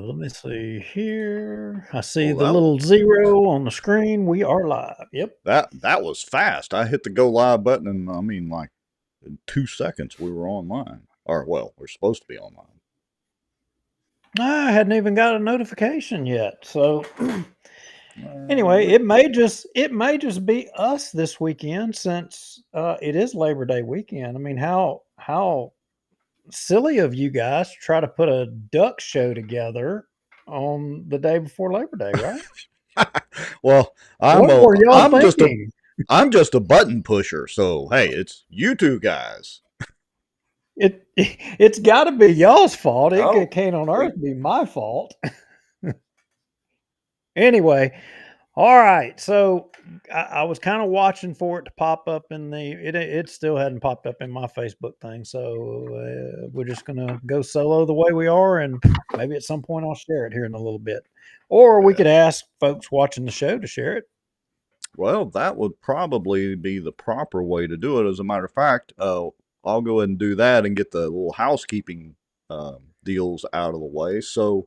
Let me see here. I see the Well, little zero on the screen. We are live. Yep. that was fast. I hit the go live button, and I mean, like in 2 seconds, we were online. Or well, we're supposed to be online. I hadn't even got a notification yet. So anyway, We it may just be us this weekend since it is Labor Day weekend. I mean, how silly of you guys to try to put a duck show together on the day before Labor Day, right? well, I'm What a were y'all I'm just a thinking? I'm just a button pusher. So hey, it's you two guys. It's got to be y'all's fault. It Oh, can't on we earth be my fault. Anyway, all right. So I was kind of watching for it to pop up in it still hadn't popped up in my Facebook thing. So we're just gonna go solo the way we are, and maybe at some point I'll share it here in a little bit, or we Yeah. could ask folks watching the show to share it. Well, that would probably be the proper way to do it. As a matter of fact, I'll go ahead and do that and get the little housekeeping deals out of the way. So,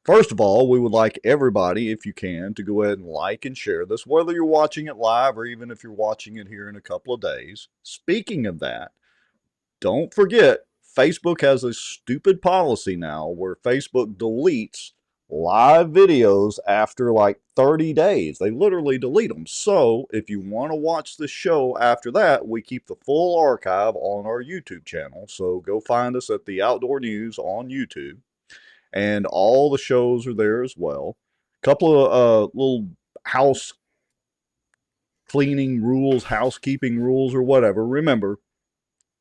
first of all, we would like everybody, if you can, to go ahead and like and share this, whether you're watching it live or even if you're watching it here in a couple of days. Speaking of that, don't forget, Facebook has a stupid policy now where Facebook deletes live videos after like 30 days. They literally delete them. So if you want to watch the show after that, we keep the full archive on our YouTube channel. So go find us at the Outdoor News on YouTube. And all the shows are there as well. A couple of little house cleaning rules, housekeeping rules, or whatever. Remember,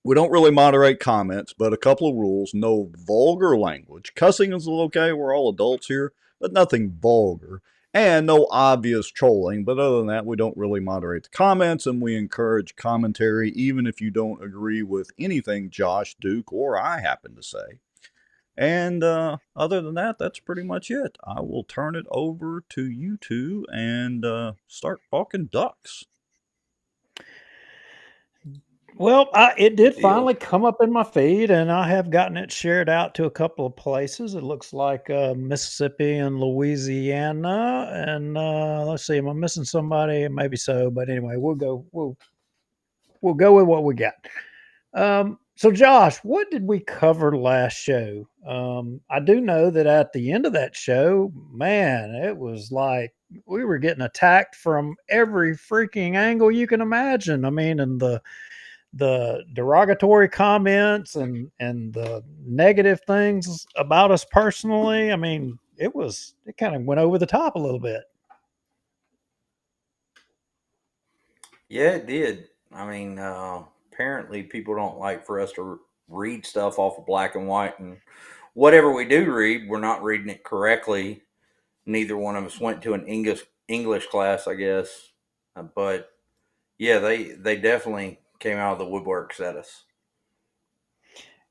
we don't really moderate comments, but a couple of rules. No vulgar language. Cussing is okay. We're all adults here, but nothing vulgar. And no obvious trolling. But other than that, we don't really moderate the comments, and we encourage commentary, even if you don't agree with anything Josh, Duke, or I happen to say. And other than that, that's pretty much it. I will turn it over to you two and start talking ducks. Well, it did deal. finally come up in my feed, and I have gotten it shared out to a couple of places. It looks like Mississippi and Louisiana, and let's see, am I missing somebody? Maybe so, but anyway, we'll go with what we got. So, Josh, what did we cover last show? I do know that at the end of that show, man, it was like we were getting attacked from every freaking angle you can imagine. I mean, and the derogatory comments and the negative things about us personally. I mean, it kind of went over the top a little bit. Yeah, it did. I mean, apparently people don't like for us to read stuff off of black and white, and whatever we do read, we're not reading it correctly. Neither one of us went to an English class, I guess, but yeah, they definitely came out of the woodworks at us.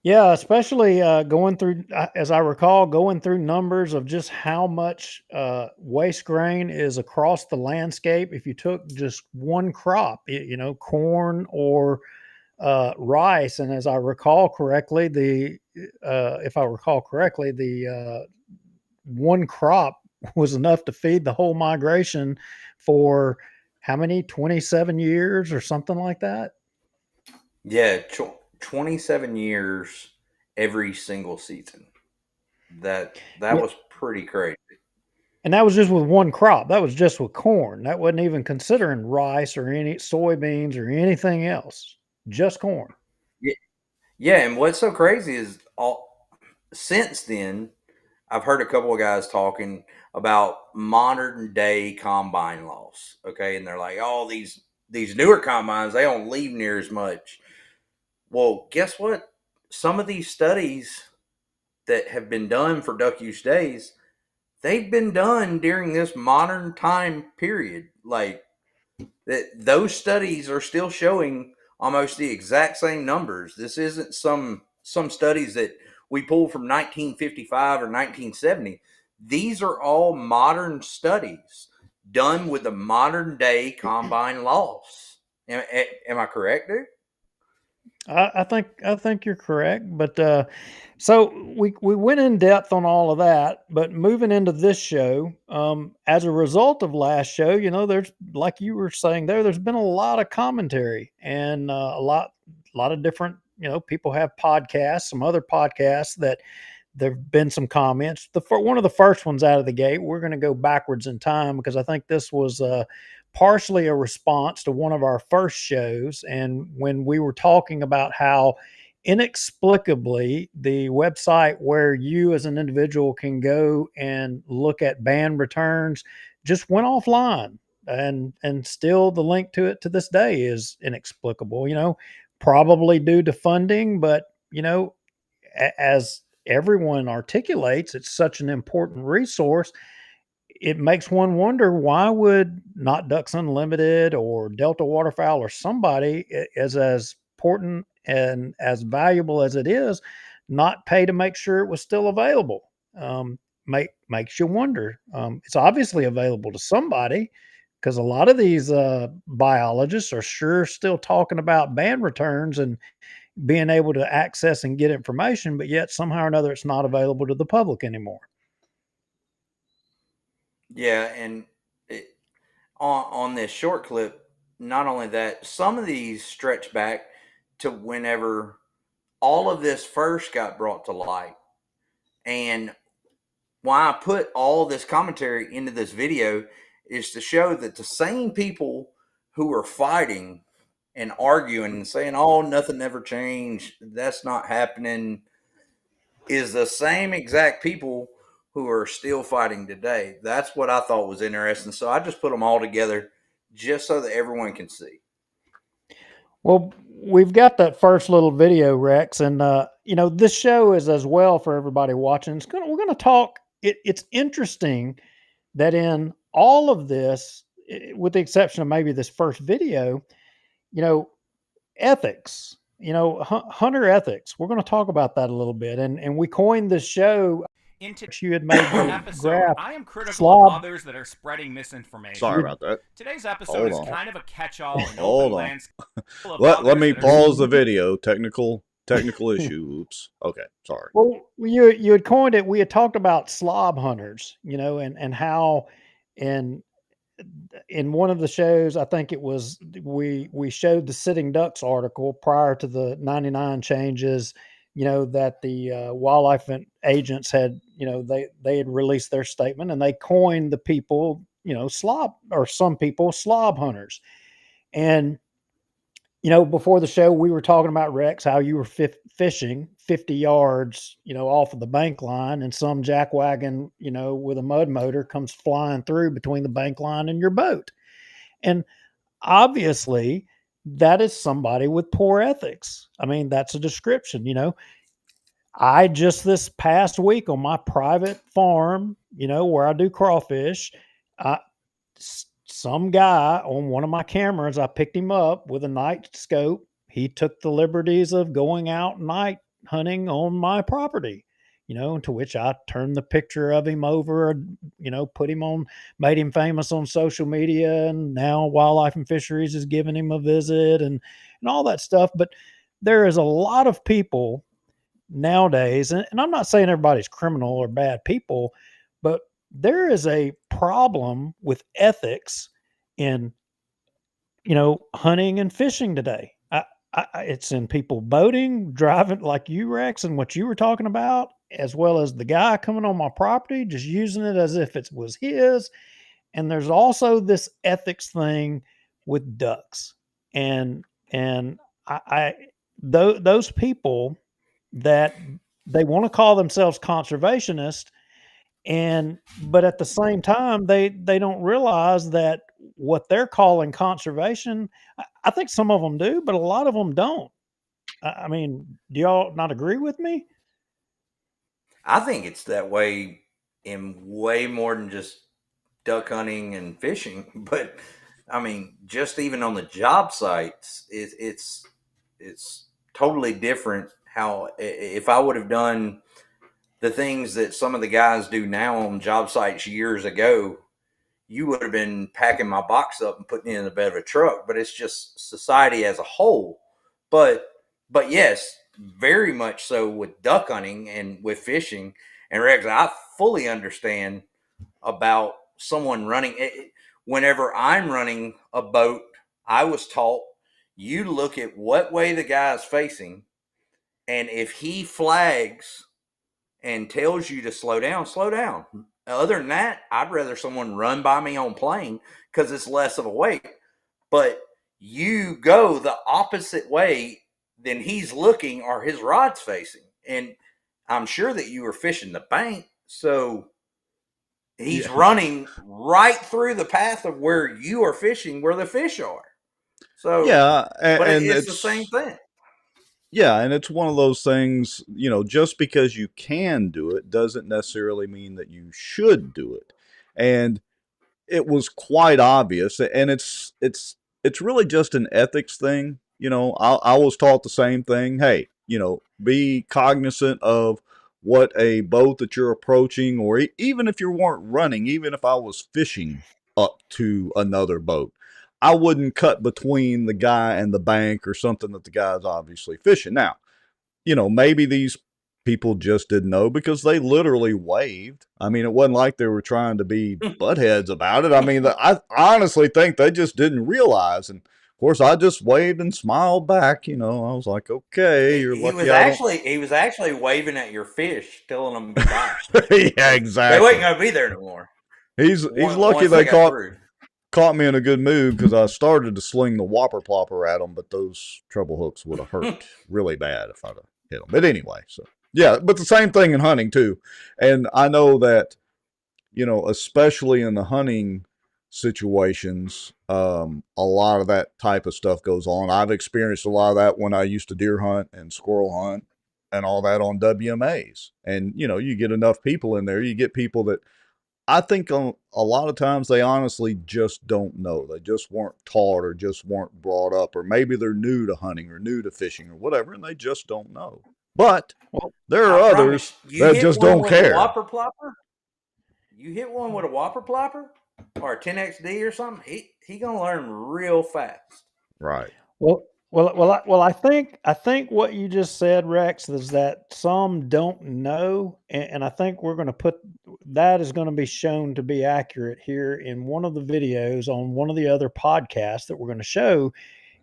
Yeah, especially going through, as I recall, going through numbers of just how much waste grain is across the landscape. If you took just one crop, corn or rice, and as I recall correctly, if I recall correctly, the one crop was enough to feed the whole migration for how many 27 years or something like that. Yeah, 27 years every single season. That Yeah, was pretty crazy. and that was just with one crop. That was just with corn. That wasn't even considering rice or any soybeans or anything else. Just corn. Yeah, yeah, and what's so crazy is all since then I've heard a couple of guys talking about modern day combine loss. Okay, and they're like, "Oh, these newer combines they don't leave near as much." Well, guess what? Some of these studies that have been done for duck use days, they've been done during this modern time period. Like that, those studies are still showing almost the exact same numbers. This isn't some studies that we pulled from 1955 or 1970. These are all modern studies done with the modern day combine loss. Am I correct, dude? I think you're correct, but so we went in depth on all of that, but moving into this show, as a result of last show, there's like you were saying there's been a lot of commentary and a lot of different people have podcasts, some other podcasts that there've been some comments. One of the first ones out of the gate, we're going to go backwards in time because I think this was partially a response to one of our first shows, and when we were talking about how inexplicably the website where you as an individual can go and look at band returns just went offline, and still the link to it to this day is inexplicable. Probably due to funding, but as everyone articulates, it's such an important resource. It makes one wonder, why would Not Ducks Unlimited or Delta Waterfowl or somebody as important and as valuable as it is, not pay to make sure it was still available? Makes you wonder. It's obviously available to somebody because a lot of these biologists are sure still talking about band returns and being able to access and get information, but yet somehow or another it's not available to the public anymore. Yeah, and it, on this short clip, not only that, some of these stretch back to whenever all of this first got brought to light. And why I put all this commentary into this video is to show that the same people who are fighting and arguing and saying, "Oh, nothing ever changed, that's not happening," is the same exact people who are still fighting today. That's what I thought was interesting. So I just put them all together just so that everyone can see. Well, we've got that first little video, Rex, and this show is as well for everybody watching. We're gonna talk. It's interesting that in all of this, with the exception of maybe this first video, you know, ethics, hunter ethics. We're going to talk about that a little bit, and we coined this show. In today's You had made the episode, graph. I am critical of Slob. others that are spreading misinformation. Sorry about that. Today's episode Hold is on. kind of a catch-all and Hold open on. landscape. Let me pause the video. Technical issue. Oops. Okay. Sorry. Well, you had coined it. We had talked about slob hunters, and how in one of the shows, I think it was we showed the sitting ducks article prior to the 99 changes, that the wildlife agents had, they had released their statement and they coined the people, slob, or some people slob hunters. And before the show, we were talking about, Rex, how you were fishing 50 yards, off of the bank line, and some jackwagon, with a mud motor comes flying through between the bank line and your boat. And obviously, that is somebody with poor ethics. I mean, that's a description. I just this past week on my private farm, where I do crawfish, I, some guy on one of my cameras, I picked him up with a night scope. He took the liberties of going out night hunting on my property, to which I turned the picture of him over, put him on, made him famous on social media. And now Wildlife and Fisheries is giving him a visit and all that stuff. But there is a lot of people nowadays, and I'm not saying everybody's criminal or bad people, but there is a problem with ethics in hunting and fishing today. It's in people boating, driving like you, Rex, and what you were talking about, as well as the guy coming on my property just using it as if it was his. And there's also this ethics thing with ducks, and I those people that they want to call themselves conservationists, but at the same time they don't realize that what they're calling conservation, I think some of them do, but a lot of them don't. I mean, do y'all not agree with me? I think it's that way in way more than just duck hunting and fishing, but I mean, just even on the job sites, it's totally different. How if I would have done the things that some of the guys do now on job sites years ago, you would have been packing my box up and putting it in the bed of a truck. But it's just society as a whole. But But yes, very much so with duck hunting and with fishing. And Rex, I fully understand about someone running. Whenever I'm running a boat, I was taught you look at what way the guy is facing, and if he flags and tells you to slow down, slow down. Other than that, I'd rather someone run by me on plane because it's less of a weight. But you go the opposite way than he's looking or his rod's facing. And I'm sure that you were fishing the bank, so he's running right through the path of where you are fishing, where the fish are. So, Yeah, but and it's the same thing. Yeah, and it's one of those things, just because you can do it doesn't necessarily mean that you should do it. And it was quite obvious, and it's really just an ethics thing. I was taught the same thing. Hey, be cognizant of what a boat that you're approaching, or even if you weren't running, even if I was fishing up to another boat, I wouldn't cut between the guy and the bank or something that the guy's obviously fishing. Now, maybe these people just didn't know because they literally waved. I mean, it wasn't like they were trying to be buttheads about it. I mean, I honestly think they just didn't realize. And of course, I just waved and smiled back. I was like, okay, you're lucky He was actually waving at your fish, telling them goodbye. Yeah, exactly. They wasn't gonna be there no more. He's lucky they caught me in a good mood because I started to sling the whopper plopper at them, but those treble hooks would have hurt really bad if I'd have hit them. But anyway, so yeah, but the same thing in hunting too. And I know that, especially in the hunting situations, a lot of that type of stuff goes on. I've experienced a lot of that when I used to deer hunt and squirrel hunt and all that on WMAs. And, you get enough people in there, you get people that I think a lot of times they honestly just don't know. They just weren't taught or just weren't brought up, or maybe they're new to hunting or new to fishing or whatever, and they just don't know. But there are others that just don't care. Whopper plopper? You hit one with a whopper plopper or a 10XD or something, he gonna learn real fast. Right. I think what you just said, Rex, is that some don't know, and I think we're going to put that is going to be shown to be accurate here in one of the videos on one of the other podcasts that we're going to show,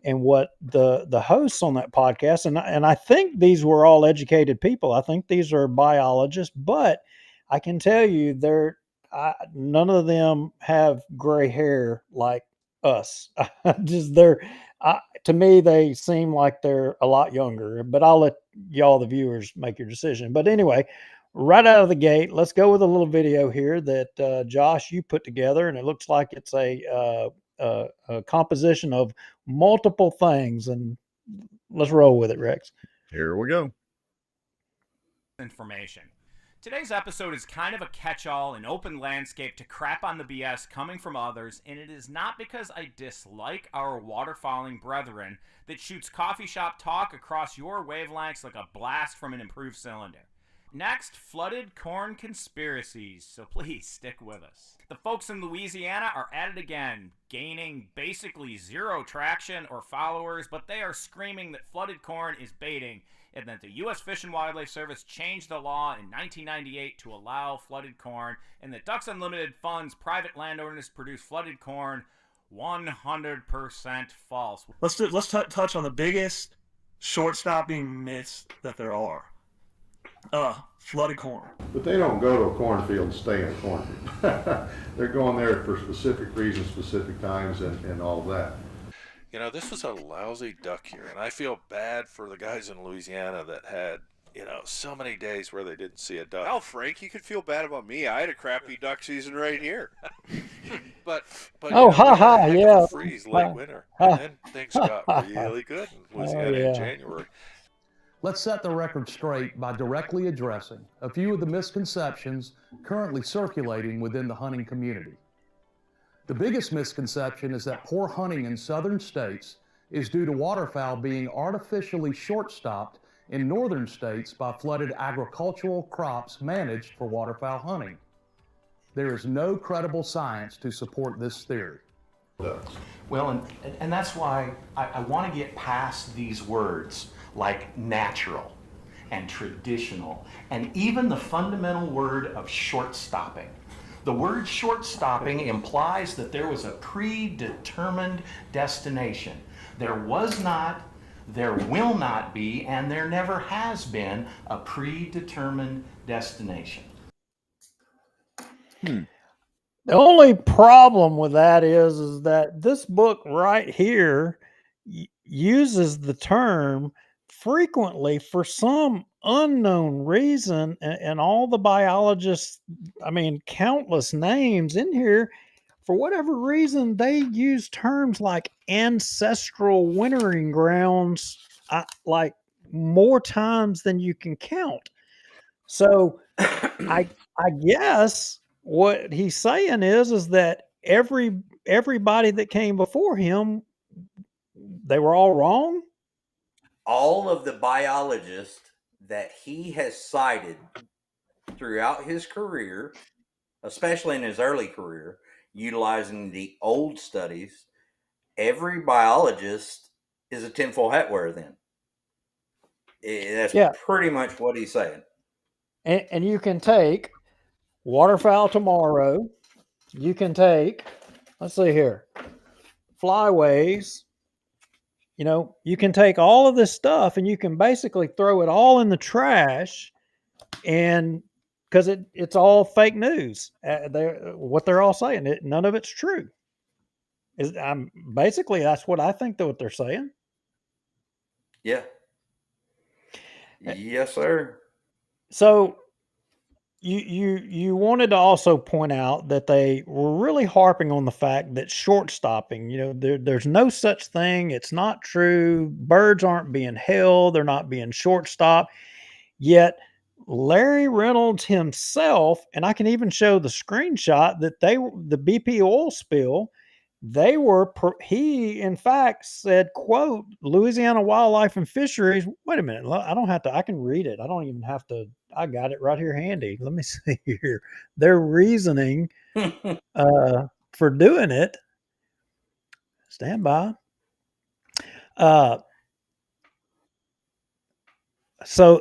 and what the hosts on that podcast, and I think these were all educated people. I think these are biologists, but I can tell you none of them have gray hair like us. Just to me, they seem like they're a lot younger, but I'll let y'all, the viewers, make your decision. But anyway, right out of the gate, let's go with a little video here that Josh, you put together, and it looks like it's a composition of multiple things. And let's roll with it, Rex. Here we go. Information. Today's episode is kind of a catch-all, an open landscape to crap on the BS coming from others, and it is not because I dislike our waterfowling brethren that shoots coffee shop talk across your wavelengths like a blast from an improved cylinder. Next, flooded corn conspiracies, so please stick with us. The folks in Louisiana are at it again, gaining basically zero traction or followers, but they are screaming that flooded corn is baiting, and that the U.S. Fish and Wildlife Service changed the law in 1998 to allow flooded corn, and that Ducks Unlimited funds private landowners to produce flooded corn. 100% false. Let's touch on the biggest short-stopping myths that there are. Flooded corn. But they don't go to a cornfield and stay in a cornfield. They're going there for specific reasons, specific times, and all that. This was a lousy duck year, and I feel bad for the guys in Louisiana that had, so many days where they didn't see a duck. Well, Frank, you could feel bad about me. I had a crappy duck season right here. but yeah. Freeze late winter, and then things got really good in Louisiana in January. Let's set the record straight by directly addressing a few of the misconceptions currently circulating within the hunting community. The biggest misconception is that poor hunting in southern states is due to waterfowl being artificially short-stopped in northern states by flooded agricultural crops managed for waterfowl hunting. There is no credible science to support this theory. Well, and that's why I want to get past these words like natural and traditional, and even the fundamental word of short stopping. The word short stopping implies that there was a predetermined destination. There was not, there will not be, and there never has been a predetermined destination. The only problem with that is that this book right here uses the term frequently for some unknown reason, and all the biologists, I mean, countless names in here, for whatever reason, they use terms like ancestral wintering grounds, like more times than you can count. So I guess what he's saying is that everybody that came before him, they were all wrong. All of the biologists that he has cited throughout his career, especially in his early career, utilizing the old studies, every biologist is a tinfoil hat wearer then. That's pretty much what he's saying. And you can take waterfowl tomorrow. You can take, let's see here, flyways. You know, you can take all of this stuff and you can basically throw it all in the trash, and because it's all fake news. What they're all saying, none of it's true. Basically that's what I think what they're saying. Yeah. Yes, sir. So you wanted to also point out that they were really harping on the fact that short stopping, there's no such thing. It's not true. Birds aren't being held. They're not being short stopped. Yet Larry Reynolds himself, and I can even show the screenshot that the BP oil spill, he in fact said, quote, Louisiana Wildlife and Fisheries. Wait a minute. I can read it. I don't even have to. I got it right here handy. Let me see here. Their reasoning for doing it. Stand by. So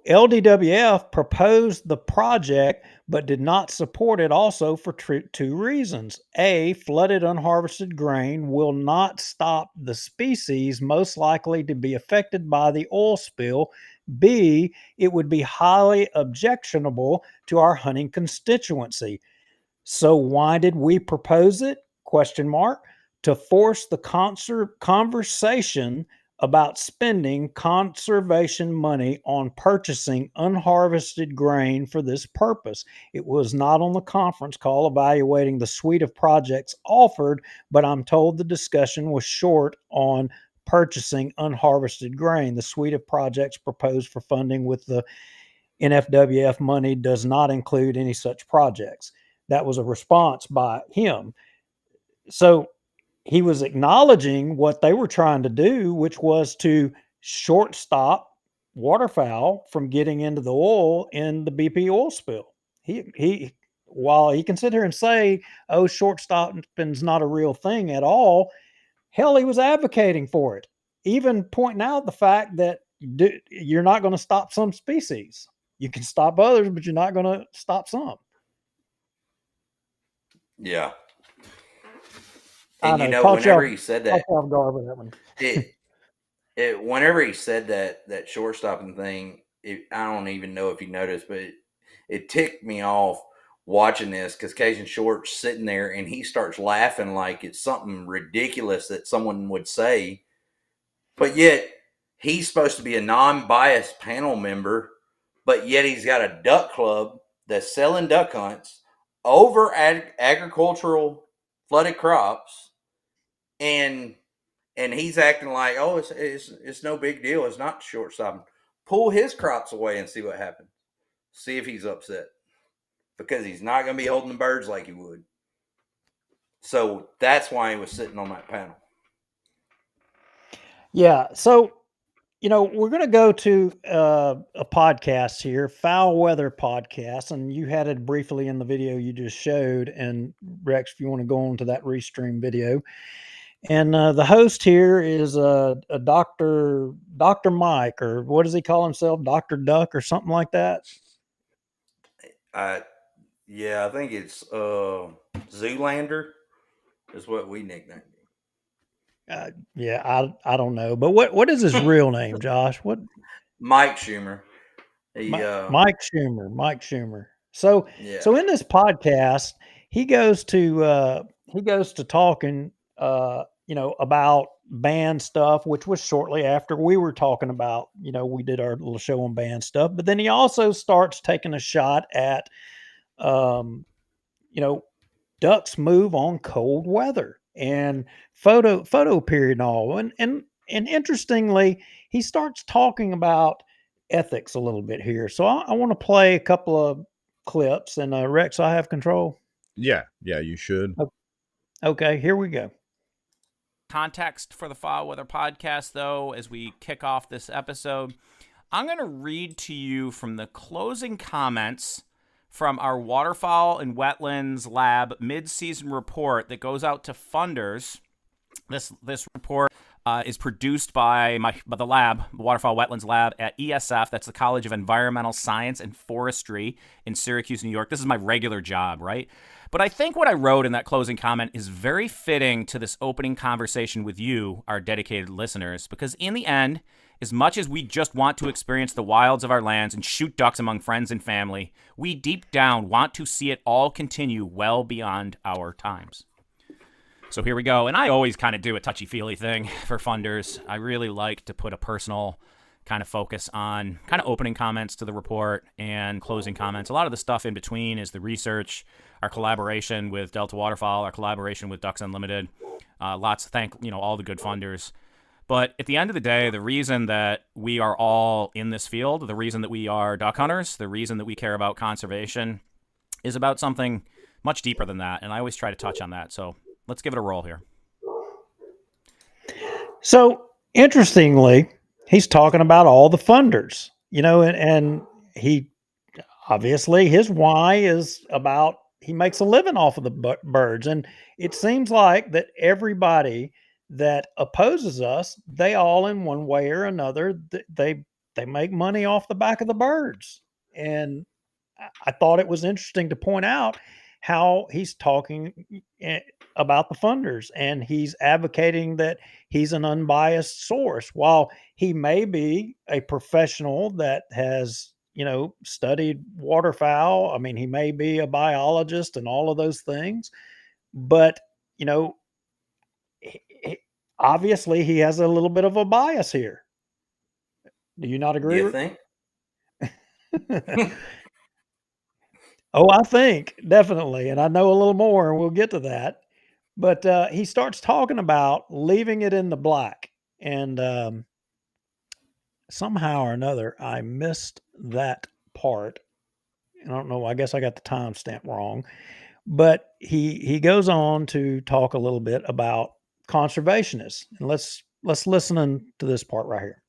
LDWF proposed the project, but did not support it also for two reasons. A, flooded unharvested grain will not stop the species most likely to be affected by the oil spill. B, it would be highly objectionable to our hunting constituency. So why did we propose it? Question mark. To force the conversation about spending conservation money on purchasing unharvested grain for this purpose. It was not on the conference call evaluating the suite of projects offered, but I'm told the discussion was short on purchasing unharvested grain. The suite of projects proposed for funding with the NFWF money does not include any such projects. That was a response by him. So he was acknowledging what they were trying to do, which was to short stop waterfowl from getting into the oil in the BP oil spill. While he can sit here and say, oh, short stopping's not a real thing at all, hell, he was advocating for it, even pointing out the fact that you're not going to stop some species. You can stop others, but you're not going to stop some. Yeah. And whenever he said that, whenever he said that short stopping thing, I don't even know if you noticed, but it ticked me off watching this because Cajun Short's sitting there and he starts laughing like it's something ridiculous that someone would say, but yet he's supposed to be a non-biased panel member, but yet he's got a duck club that's selling duck hunts over agricultural flooded crops. And he's acting like, oh, it's no big deal. It's not short stopping. Pull his crops away and see what happens. See if he's upset. Because he's not going to be holding the birds like he would. So that's why he was sitting on that panel. Yeah. So, we're going to go to a podcast here, Foul Weather Podcast. And you had it briefly in the video you just showed. And Rex, if you want to go on to that restream video. And the host here is a Dr. Mike, or what does he call himself? Dr. Duck or something like that? Yeah, I think it's Zoolander is what we nicknamed him. Yeah, I don't know. But what is his real name, Josh? What? Mike Schumer. Mike Schumer. Mike Schumer. So Yeah. in this podcast, he goes to talking about band stuff, which was shortly after we were talking about, we did our little show on band stuff. But then he also starts taking a shot at ducks move on cold weather and photo period and all. And interestingly, he starts talking about ethics a little bit here. So I want to play a couple of clips, and Rex, I have control. Yeah, you should. Okay, here we go. Context for the Foul Weather podcast, though, as we kick off this episode, I'm going to read to you from the closing comments from our Waterfowl and Wetlands Lab mid-season report that goes out to funders. This report is produced by the lab, the Waterfowl Wetlands Lab at ESF. That's the College of Environmental Science and Forestry in Syracuse, New York. This is my regular job, right? But I think what I wrote in that closing comment is very fitting to this opening conversation with you, our dedicated listeners, because in the end, as much as we just want to experience the wilds of our lands and shoot ducks among friends and family, we deep down want to see it all continue well beyond our times. So here we go. And I always kind of do a touchy-feely thing for funders. I really like to put a personal kind of focus on kind of opening comments to the report and closing comments. A lot of the stuff in between is the research, our collaboration with Delta Waterfowl, our collaboration with Ducks Unlimited. Lots to thank, all the good funders. But at the end of the day, the reason that we are all in this field, the reason that we are duck hunters, the reason that we care about conservation is about something much deeper than that. And I always try to touch on that. So let's give it a roll here. So interestingly, he's talking about all the funders, and he obviously his why is about he makes a living off of the birds. And it seems like that everybody that opposes us, they all in one way or another, they make money off the back of the birds. And I thought it was interesting to point out how he's talking about the funders, and he's advocating that he's an unbiased source. While he may be a professional that has, studied waterfowl, I mean, he may be a biologist and all of those things, but, obviously he has a little bit of a bias here. Do you not agree? You think? Oh, I think definitely. And I know a little more, and we'll get to that. But he starts talking about leaving it in the black. And somehow or another, I missed that part. I don't know. I guess I got the timestamp wrong. But he goes on to talk a little bit about conservationists. And let's listen to this part right here.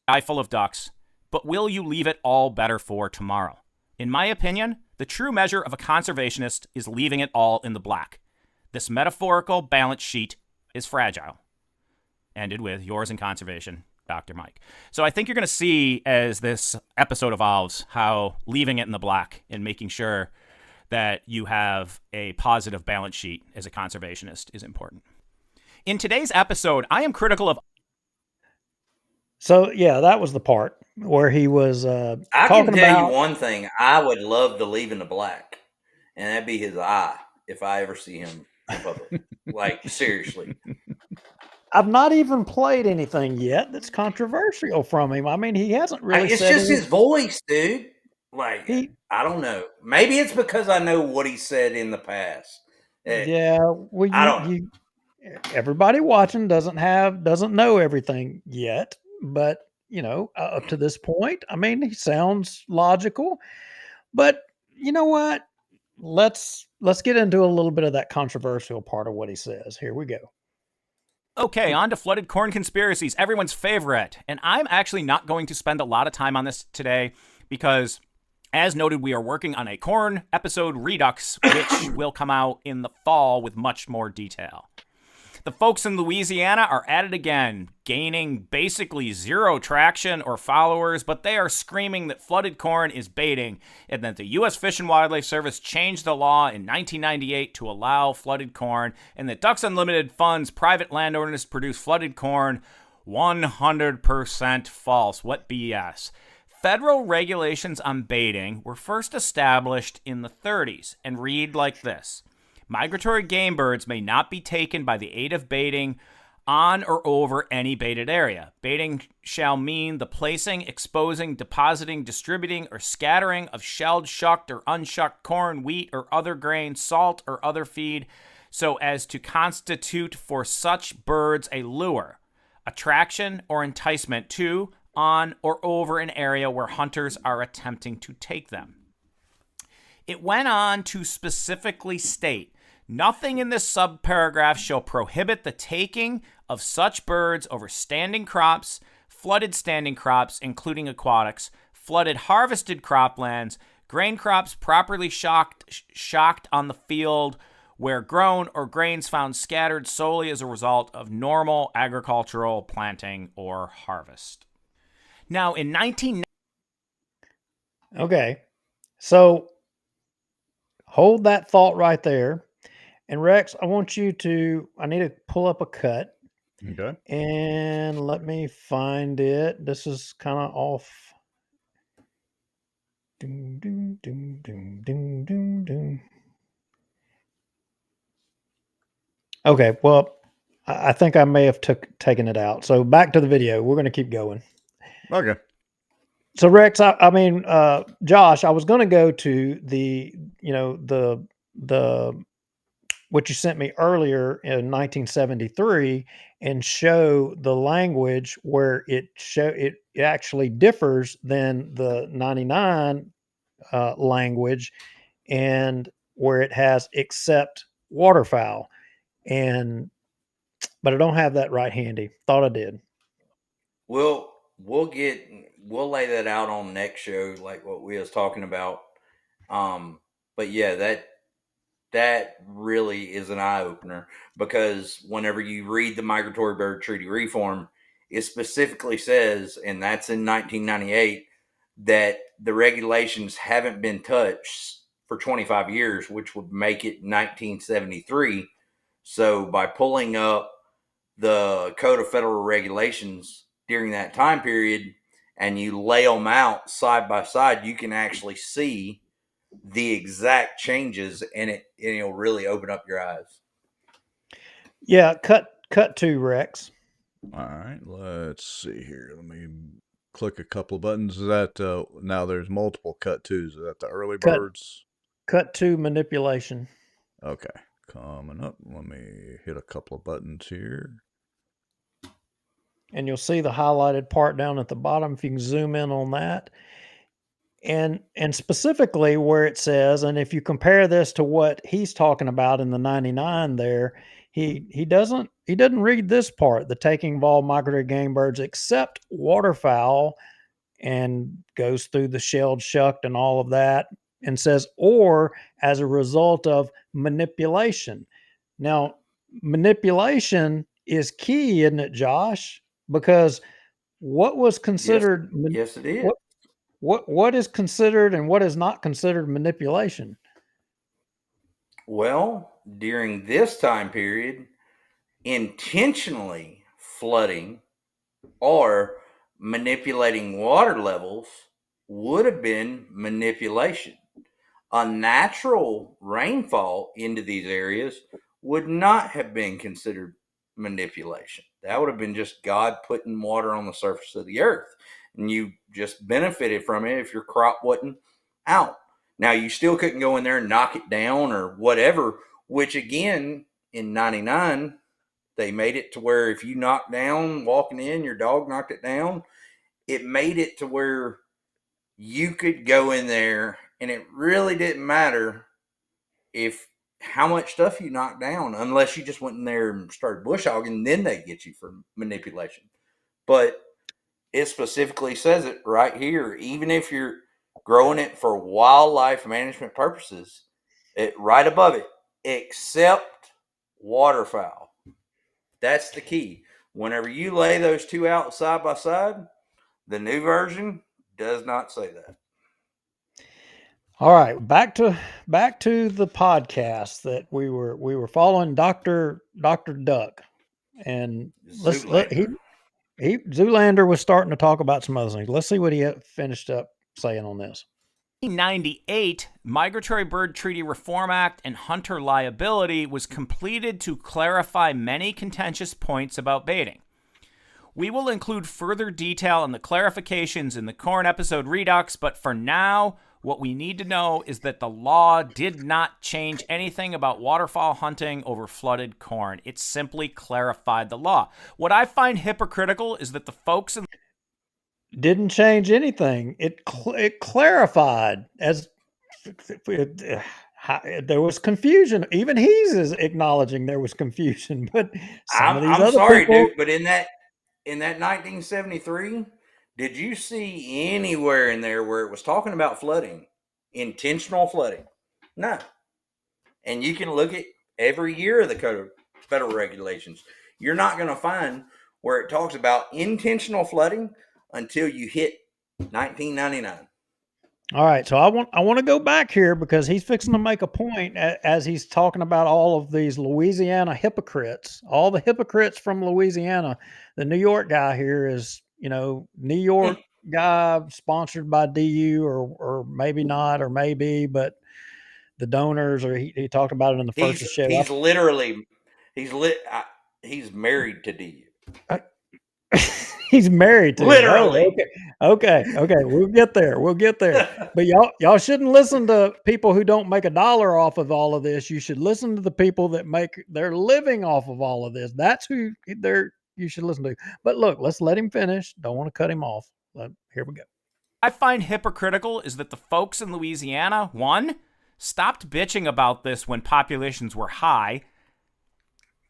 Eye full of ducks, but will you leave it all better for tomorrow? In my opinion, the true measure of a conservationist is leaving it all in the black. This metaphorical balance sheet is fragile. Ended with yours in conservation, Dr. Mike. So I think you're going to see as this episode evolves how leaving it in the black and making sure that you have a positive balance sheet as a conservationist is important. In today's episode, I am critical of... So, yeah, that was the part where he was I can tell you one thing. I would love to leave in the black, and that'd be his eye if I ever see him in public. Like, seriously. I've not even played anything yet that's controversial from him. I mean, he hasn't really It's just his voice, dude. Like, I don't know. Maybe it's because I know what he said in the past. Yeah, well, I don't know. Everybody watching doesn't know everything yet, but up to this point, I mean, he sounds logical. But you know what? Let's get into a little bit of that controversial part of what he says. Here we go. Okay, on to flooded corn conspiracies, everyone's favorite. And I'm actually not going to spend a lot of time on this today because, as noted, we are working on a corn episode redux, which will come out in the fall with much more detail. The folks in Louisiana are at it again, gaining basically zero traction or followers, but they are screaming that flooded corn is baiting and that the U.S. Fish and Wildlife Service changed the law in 1998 to allow flooded corn, and that Ducks Unlimited funds private landowners to produce flooded corn. 100% false. What BS? Federal regulations on baiting were first established in the 30s and read like this. Migratory game birds may not be taken by the aid of baiting on or over any baited area. Baiting shall mean the placing, exposing, depositing, distributing, or scattering of shelled, shucked, or unshucked corn, wheat, or other grain, salt, or other feed, so as to constitute for such birds a lure, attraction, or enticement to, on, or over an area where hunters are attempting to take them. It went on to specifically state, nothing in this subparagraph shall prohibit the taking of such birds over standing crops, flooded standing crops, including aquatics, flooded harvested croplands, grain crops properly shocked on the field where grown, or grains found scattered solely as a result of normal agricultural planting or harvest. Now, in 19... Okay, so hold that thought right there. And Rex, I need to pull up a cut. Okay. And let me find it. This is kind of off. Doom, doom, doom, doom, doom, doom, doom. Okay, well, I think I may have taken it out. So back to the video. We're going to keep going. Okay. So Rex, Josh, I was going to go to the what you sent me earlier in 1973 and show the language where it actually differs than the 99 language, and where it has except waterfowl. But I don't have that right handy. Thought I did. We'll lay that out on next show, like what we was talking about. But yeah, that really is an eye opener, because whenever you read the Migratory Bird Treaty Reform, it specifically says, and that's in 1998, that the regulations haven't been touched for 25 years, which would make it 1973. So by pulling up the Code of Federal Regulations during that time period and you lay them out side by side, you can actually see the exact changes, and it'll really open up your eyes. Yeah, cut to Rex. All right, let's see here. Let me click a couple of buttons. Is that now there's multiple cut twos? Is that the early birds? Cut to manipulation. Okay, coming up. Let me hit a couple of buttons here. And you'll see the highlighted part down at the bottom if you can zoom in on that. And specifically where it says, and if you compare this to what he's talking about in the 99 there, he doesn't read this part, the taking of all migratory game birds except waterfowl, and goes through the shelled, shucked, and all of that, and says, or as a result of manipulation. Now, manipulation is key, isn't it, Josh? Because what was considered... Yes, it is. What is considered and what is not considered manipulation? Well, during this time period, intentionally flooding or manipulating water levels would have been manipulation. Unnatural rainfall into these areas would not have been considered manipulation. That would have been just God putting water on the surface of the earth, and you just benefited from it if your crop wasn't out. Now, you still couldn't go in there and knock it down or whatever, which again, in 99, they made it to where if you knocked down walking in, your dog knocked it down, it made it to where you could go in there and it really didn't matter how much stuff you knocked down, unless you just went in there and started bush hogging, then they get you for manipulation. But it specifically says it right here, even if you're growing it for wildlife management purposes, right above it, except waterfowl. That's the key. Whenever you lay those two out side by side, the new version does not say that. All right, back to the podcast that we were following Dr. Duck, and Zoolander. Zoolander was starting to talk about some other things. Let's see what he finished up saying on this. 1998 Migratory Bird Treaty Reform Act and hunter liability was completed to clarify many contentious points about baiting. We will include further detail on the clarifications in the corn episode Redux, but for now, what we need to know is that the law did not change anything about waterfowl hunting over flooded corn. It simply clarified the law. What I find hypocritical is that the folks in Didn't change anything. It clarified as there was confusion. Even he's is acknowledging there was confusion, but some of these I'm other sorry, people, dude, but in that 1973, did you see anywhere in there where it was talking about flooding, intentional flooding? No. And you can look at every year of the Code of Federal Regulations. You're not going to find where it talks about intentional flooding until you hit 1999. All right, so I want to go back here because he's fixing to make a point as he's talking about all of these Louisiana hypocrites, all the hypocrites from Louisiana. The New York guy here is, New York guy sponsored by DU or maybe not, or maybe, but the donors, or he talked about it in the first show. He's married to DU. He's married to literally. Him. Oh, okay. We'll get there. But y'all shouldn't listen to people who don't make $1 off of all of this. You should listen to the people that make their living off of all of this. That's who you should listen to. But look, let's let him finish. Don't want to cut him off. Here we go. I find hypocritical is that the folks in Louisiana, one, stopped bitching about this when populations were high.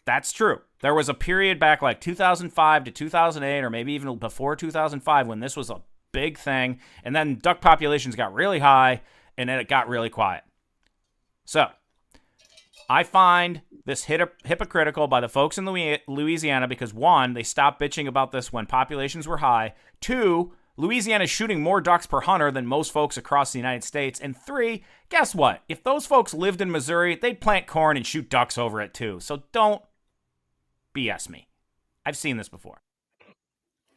That's true. There was a period back like 2005 to 2008, or maybe even before 2005, when this was a big thing. And then duck populations got really high, and then it got really quiet. So I find this hypocritical by the folks in Louisiana because, one, they stopped bitching about this when populations were high. Two, Louisiana is shooting more ducks per hunter than most folks across the United States. And three, guess what? If those folks lived in Missouri, they'd plant corn and shoot ducks over it too. So don't BS me. I've seen this before.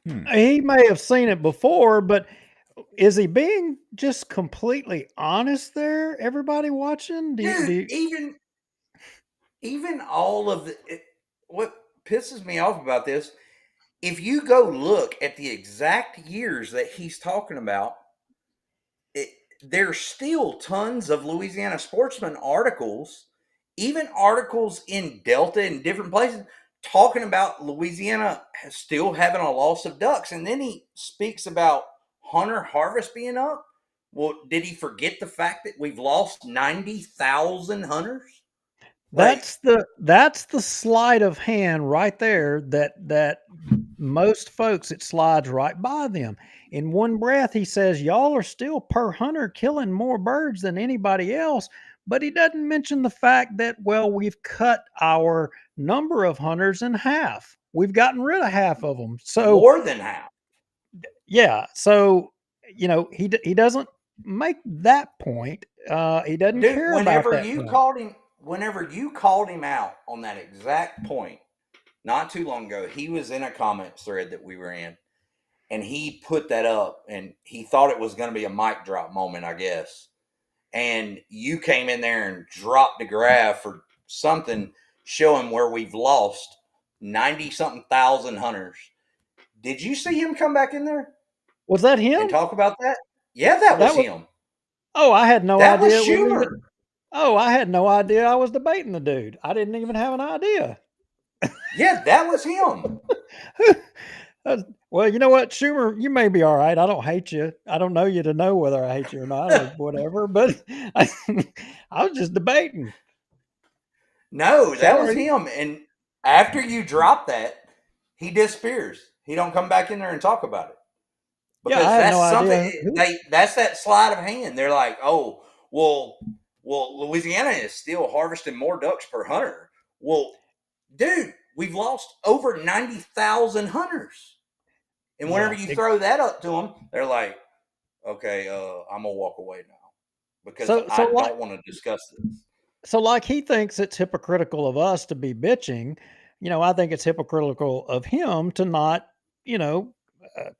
He may have seen it before, but is he being just completely honest there? Everybody watching? Even all of what pisses me off about this, if you go look at the exact years that he's talking about, there's still tons of Louisiana Sportsman articles, even articles in Delta and different places, talking about Louisiana still having a loss of ducks. And then he speaks about hunter harvest being up. Well, did he forget the fact that we've lost 90,000 hunters? That's the sleight of hand right there that most folks, it slides right by them. In one breath, he says, y'all are still per hunter killing more birds than anybody else. But he doesn't mention the fact that, well, we've cut our number of hunters in half. We've gotten rid of half of them. So more than half. Yeah. So, he doesn't make that point. He doesn't care about that point. Whenever you called him out on that exact point, not too long ago, he was in a comments thread that we were in, and he put that up, and he thought it was going to be a mic drop moment, I guess. And you came in there and dropped a graph or something showing where we've lost 90-something thousand hunters. Did you see him come back in there? Was that him? And talk about that? Yeah, that was him. Oh, I had no idea. That was Schumer. I had no idea I was debating the dude. I didn't even have an idea. Yeah, that was him. Well, you know what, Schumer, you may be all right. I don't hate you. I don't know you to know whether I hate you or not or whatever, but I was just debating. No, that was him. And after you drop that, he disappears. He don't come back in there and talk about it. Because that's that sleight of hand. They're like, oh, well, Louisiana is still harvesting more ducks per hunter. Well, dude, we've lost over 90,000 hunters. And whenever you throw that up to them, they're like, okay, I'm going to walk away now because I don't want to discuss this. So like he thinks it's hypocritical of us to be bitching, I think it's hypocritical of him to not, uh,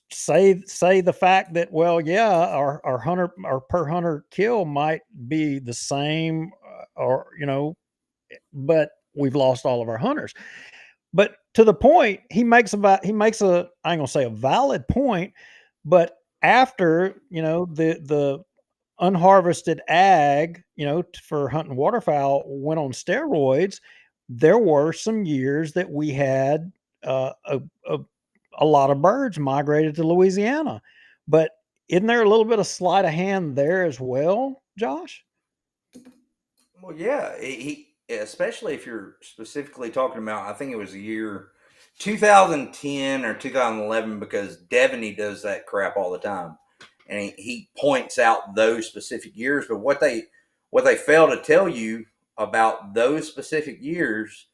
say the fact that, well, yeah, our per hunter kill might be the same, or but we've lost all of our hunters. But to the point, he makes I ain't gonna say a valid point, but after the unharvested ag, for hunting waterfowl went on steroids, there were some years that we had uh, a, a a lot of birds migrated to Louisiana. But isn't there a little bit of sleight of hand there as well, Josh? Well, yeah, especially if you're specifically talking about, I think it was the year 2010 or 2011, because Devaney does that crap all the time, and he points out those specific years. But what they fail to tell you about those specific years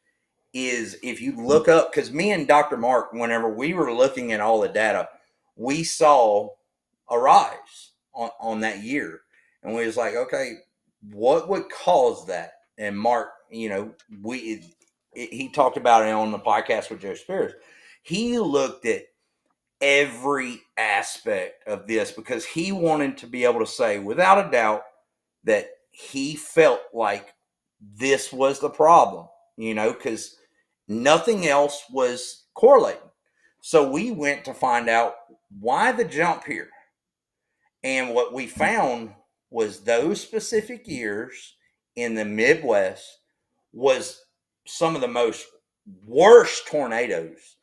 is, if you look up, because me and Dr. Mark, whenever we were looking at all the data, we saw a rise on that year, and we was like, okay, what would cause that? And Mark, he talked about it on the podcast with Joe Spears. He looked at every aspect of this because he wanted to be able to say without a doubt that he felt like this was the problem, because nothing else was correlating. So we went to find out why the jump here. And what we found was those specific years in the Midwest was some of the most worst tornadoes,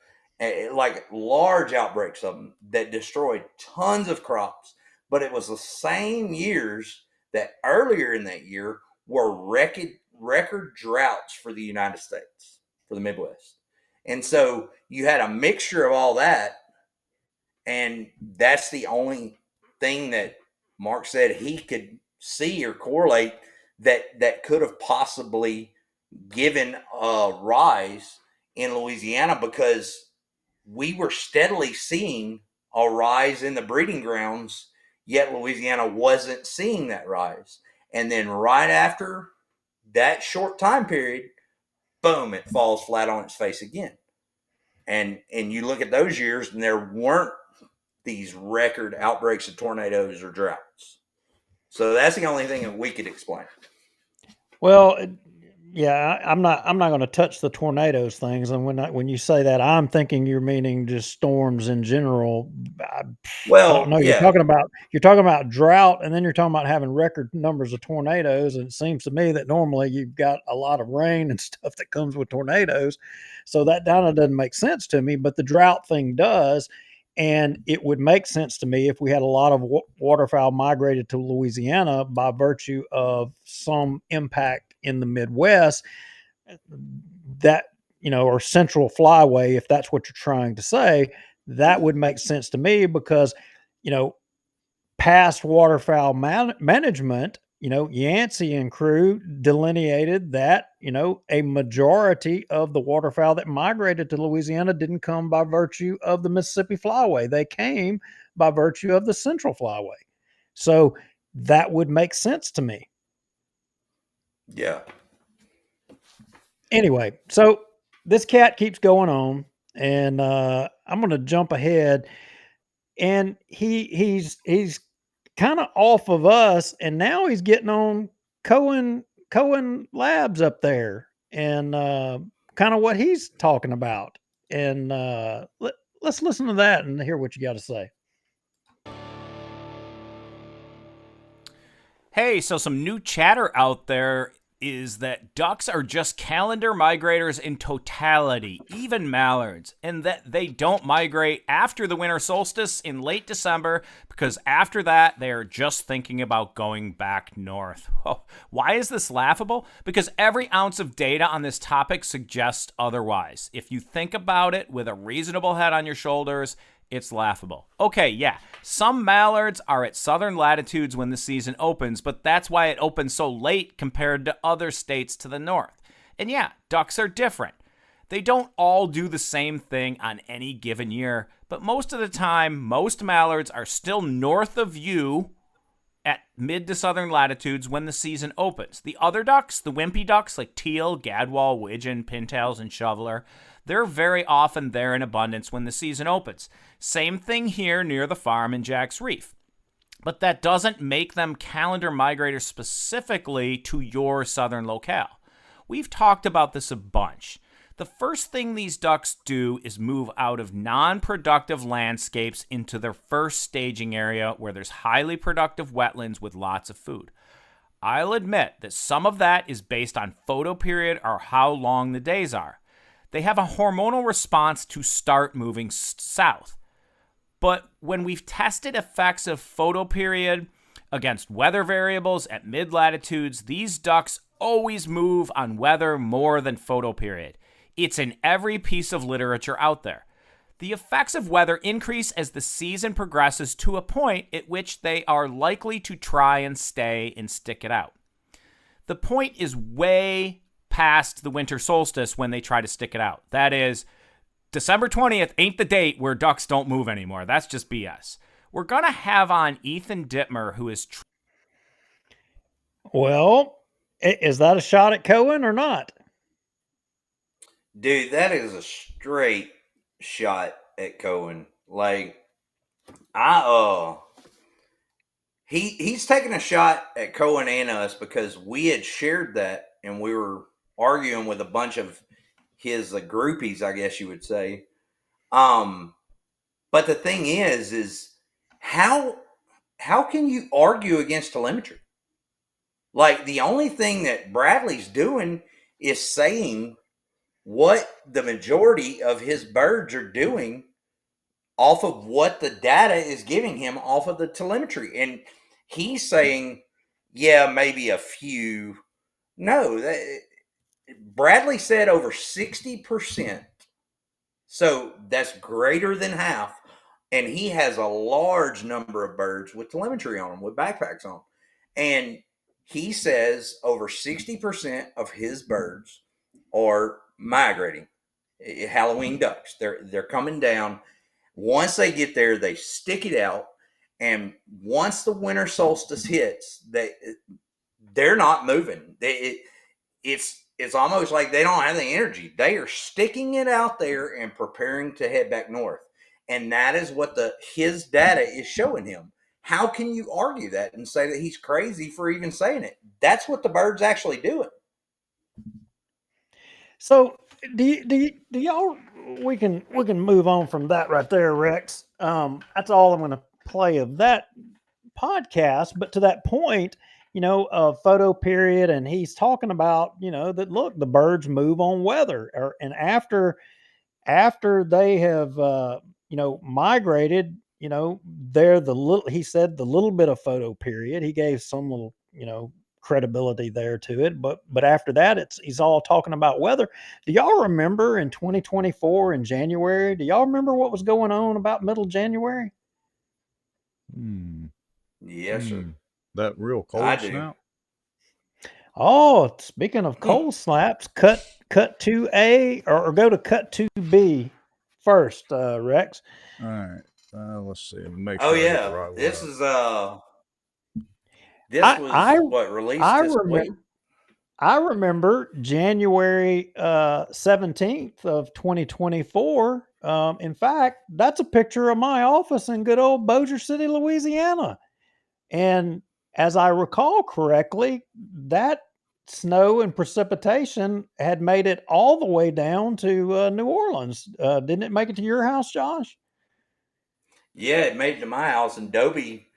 like large outbreaks of them that destroyed tons of crops. But it was the same years that earlier in that year were record droughts for the United States, for the Midwest. And so you had a mixture of all that, and that's the only thing that Mark said he could see or correlate that could have possibly given a rise in Louisiana, because we were steadily seeing a rise in the breeding grounds, yet Louisiana wasn't seeing that rise. And then right after that short time period, boom, it falls flat on its face again. And you look at those years, and there weren't these record outbreaks of tornadoes or droughts. So that's the only thing that we could explain. Well, yeah, I'm not going to touch the tornadoes things. And when you say that, I'm thinking you're meaning just storms in general. I don't know. Yeah. You're talking about drought, and then you're talking about having record numbers of tornadoes. And it seems to me that normally you've got a lot of rain and stuff that comes with tornadoes. So that kind of doesn't make sense to me, but the drought thing does. And it would make sense to me if we had a lot of waterfowl migrated to Louisiana by virtue of some impact in the Midwest, that, or central flyway, if that's what you're trying to say. That would make sense to me because, past waterfowl management, Yancey and crew delineated that, a majority of the waterfowl that migrated to Louisiana didn't come by virtue of the Mississippi Flyway. They came by virtue of the Central Flyway. So that would make sense to me. Yeah. Anyway, so this cat keeps going on, and I'm going to jump ahead. And he's kind of off of us, and now he's getting on Cohen Labs up there, and kind of what he's talking about. And let's listen to that and hear what you got to say. Hey, so some new chatter out there is that ducks are just calendar migrators in totality, even mallards, and that they don't migrate after the winter solstice in late December, because after that, they are just thinking about going back north. Oh, why is this laughable? Because every ounce of data on this topic suggests otherwise. If you think about it with a reasonable head on your shoulders, it's laughable. Okay, yeah, some mallards are at southern latitudes when the season opens, but that's why it opens so late compared to other states to the north. And yeah, ducks are different. They don't all do the same thing on any given year, but most of the time, most mallards are still north of you at mid to southern latitudes when the season opens. The other ducks, the wimpy ducks like teal, gadwall, widgeon, pintails, and shoveler, they're very often there in abundance when the season opens. Same thing here near the farm in Jack's Reef. But that doesn't make them calendar migrators specifically to your southern locale. We've talked about this a bunch. The first thing these ducks do is move out of non-productive landscapes into their first staging area where there's highly productive wetlands with lots of food. I'll admit that some of that is based on photoperiod or how long the days are. They have a hormonal response to start moving south. But when we've tested effects of photoperiod against weather variables at mid-latitudes, these ducks always move on weather more than photoperiod. It's in every piece of literature out there. The effects of weather increase as the season progresses to a point at which they are likely to try and stay and stick it out. The point is way past the winter solstice when they try to stick it out. That is, December 20th ain't the date where ducks don't move anymore. That's just BS. We're going to have on Ethan Dittmer, who is... Well, is that a shot at Cohen or not? Dude, that is a straight shot at Cohen. Like, he's taking a shot at Cohen and us because we had shared that and we were arguing with a bunch of his groupies, I guess you would say. But the thing is how can you argue against telemetry? Like, the only thing that Bradley's doing is saying what the majority of his birds are doing off of what the data is giving him off of the telemetry. And he's saying, yeah, maybe a few. No, Bradley said over 60%. So that's greater than half. And he has a large number of birds with telemetry on them, with backpacks on them. And he says over 60% of his birds are migrating. Halloween ducks. They're coming down. Once they get there, they stick it out. And once the winter solstice hits, they're not moving. It's almost like they don't have the energy. They are sticking it out there and preparing to head back north. And that is what his data is showing him. How can you argue that and say that he's crazy for even saying it? That's what the bird's actually doing. So do y'all, we can move on from that right there, Rex. That's all I'm going to play of that podcast. But to that point, photoperiod, and he's talking about, that look, the birds move on weather, and after they have, migrated, they're he said the little bit of photoperiod. He gave some little, credibility there to it, but after that, he's all talking about weather. Do y'all remember in 2024 in January? Do y'all remember what was going on about middle January? Yes, sir. That real cold snap. Oh, speaking of cold snaps, cut 2A or go to cut 2B first, Rex. All right. Let's see. Make sure yeah, right this is what released this week. I remember January 17th of 2024. In fact, that's a picture of my office in good old Bossier City, Louisiana. And as I recall correctly, that snow and precipitation had made it all the way down to New Orleans. Didn't it make it to your house, Josh? Yeah, it made it to my house, and Dobie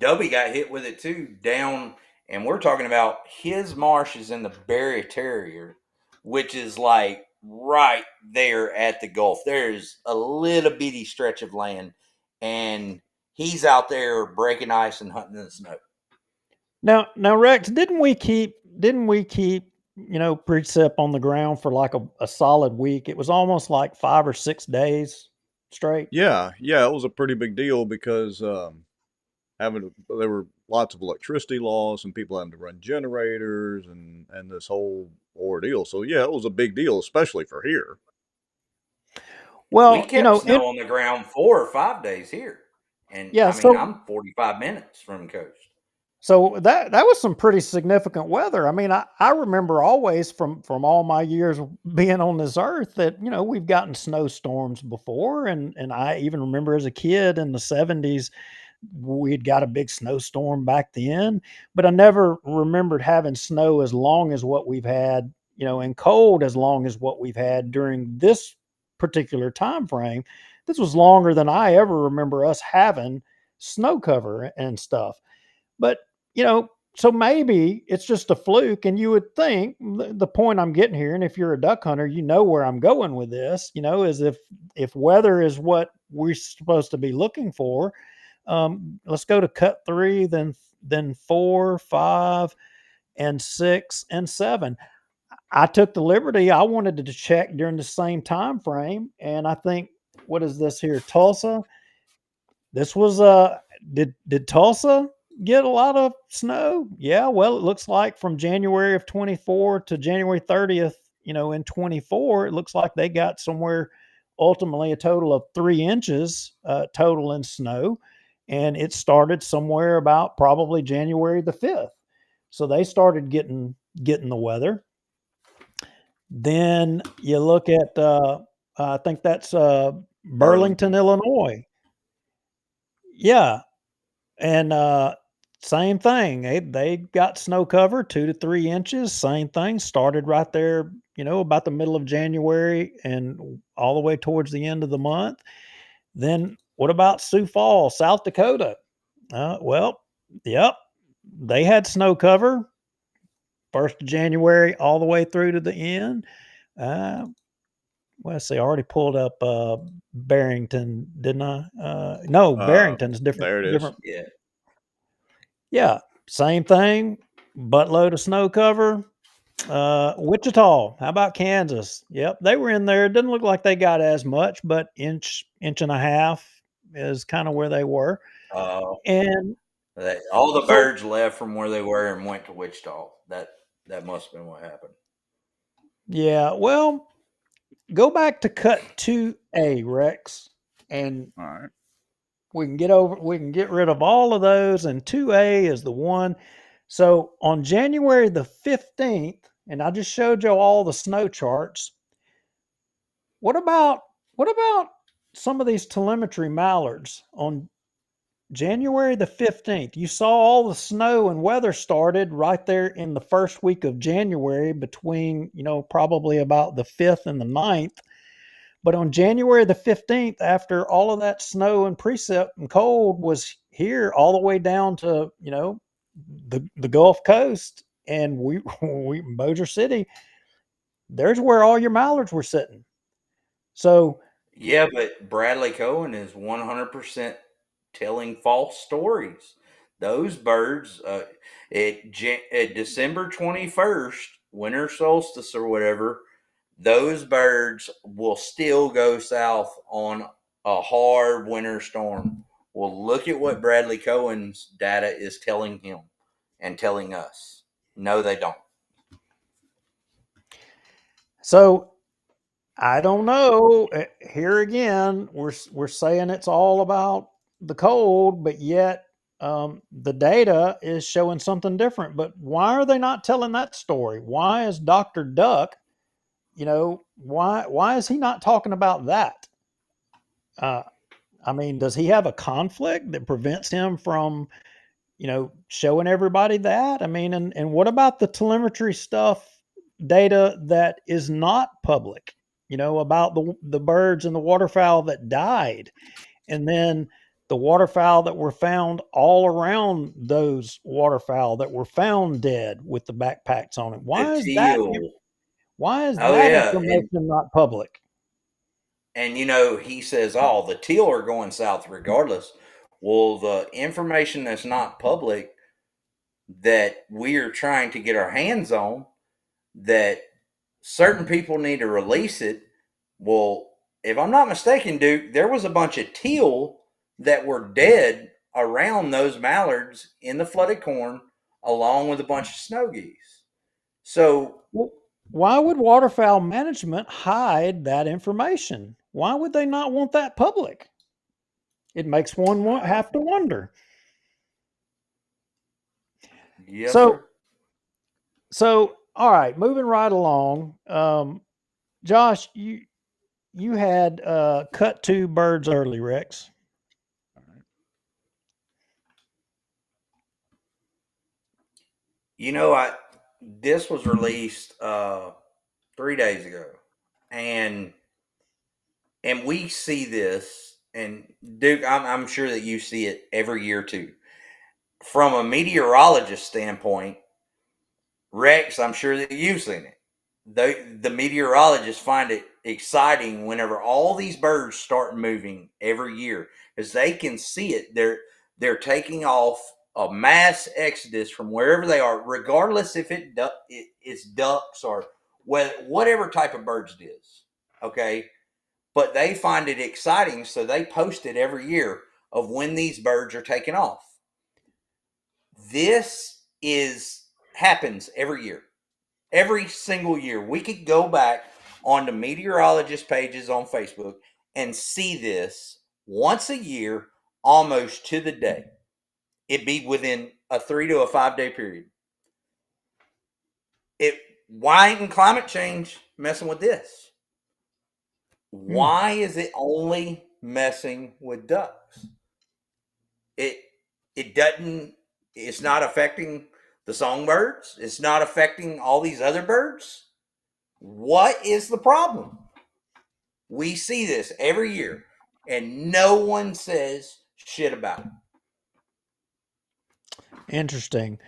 got hit with it too, down. And we're talking about his marsh is in the Barrier Terrier, which is like right there at the Gulf. There's a little bitty stretch of land, and he's out there breaking ice and hunting in the snow. Now, Rex, didn't we keep precip on the ground for like a solid week? It was almost like 5 or 6 days straight. Yeah, it was a pretty big deal because there were lots of electricity loss and people having to run generators and this whole ordeal. So yeah, it was a big deal, especially for here. Well, We kept snow on the ground 4 or 5 days here. And yeah, I mean, so I'm 45 minutes from the coast. so that was some pretty significant weather. I mean, I remember always from all my years being on this earth that, we've gotten snowstorms before, and I even remember as a kid in the 70s we'd got a big snowstorm back then, but I never remembered having snow as long as what we've had, and cold as long as what we've had during this particular time frame. This was longer than I ever remember us having snow cover and stuff. But, so maybe it's just a fluke. And you would think the point I'm getting here, and if you're a duck hunter, you know where I'm going with this, is if weather is what we're supposed to be looking for, let's go to cut 3, then 4, 5, and 6 and 7. I took the liberty. I wanted to check during the same time frame, and I think, what is this here, Tulsa? This was did Tulsa get a lot of snow? Yeah, well, it looks like from January of 24 to January 30th, in 24, it looks like they got somewhere ultimately a total of 3 inches total in snow, and it started somewhere about probably January the 5th. So they started getting the weather. Then you look at I think that's Burlington, Illinois. Yeah, and same thing. They got snow cover 2 to 3 inches. Same thing. Started right there, about the middle of January and all the way towards the end of the month. Then what about Sioux Falls, South Dakota? Well, yep, they had snow cover 1st of January all the way through to the end. Well, let's see, I already pulled up Barrington, didn't I? No, Barrington's different. There it is. Different. Yeah. Yeah, same thing. Buttload of snow cover. Wichita. How about Kansas? Yep, they were in there. It didn't look like they got as much, but inch and a half is kind of where they were. And all the so- birds left from where they were and went to Wichita. That must have been what happened. Yeah, well, go back to cut 2A, Rex, and All right. we can get rid of all of those, and 2A is the one. So on January the 15th, and I just showed you all the snow charts. What about some of these telemetry mallards on January the 15th? You saw all the snow and weather started right there in the first week of January between, probably about the 5th and the 9th. But on January the 15th, after all of that snow and precip and cold was here all the way down to, the Gulf Coast and we Bossier City, there's where all your mallards were sitting. So yeah, but Bradley Cohen is 100% telling false stories. Those birds, at December 21st, winter solstice or whatever, those birds will still go south on a hard winter storm. Well, look at what Bradley Cohen's data is telling him and telling us. No, they don't. So I don't know. Here again, we're saying it's all about the cold, but yet the data is showing something different. But why are they not telling that story? Why is Dr. Duck, why is he not talking about that? I mean, does he have a conflict that prevents him from, showing everybody that? I mean, and what about the telemetry stuff, data that is not public? About the birds and the waterfowl that died, and then the waterfowl that were found all around those waterfowl that were found dead with the backpacks on it. Why is that information not public? And he says, "Oh, the teal are going south regardless." Well, the information that's not public that we are trying to get our hands on, that certain people need to release it. Well, if I'm not mistaken, Duke, there was a bunch of teal that were dead around those mallards in the flooded corn, along with a bunch of snow geese. So why would waterfowl management hide that information? Why would they not want that public? It makes one have to wonder. Yes, So, sir. so all right, moving right along. Josh, you had cut 2 birds early, Rex. You know, this was released 3 days ago, and we see this, and Duke, I'm sure that you see it every year too. From a meteorologist standpoint, Rex, I'm sure that you've seen it. The meteorologists find it exciting whenever all these birds start moving every year, as they can see it. They're taking off a mass exodus from wherever they are, regardless if it's ducks or whatever type of birds it is. Okay, but they find it exciting, so they post it every year of when these birds are taking off. This happens every year. Every single year. We could go back on the meteorologist pages on Facebook and see this once a year, almost to the day. It'd be within a 3 to 5 day period. Why ain't climate change messing with this? Why is it only messing with ducks? It doesn't. It's not affecting the songbirds. It's not affecting all these other birds. What is the problem? We see this every year, and no one says shit about it. Interesting.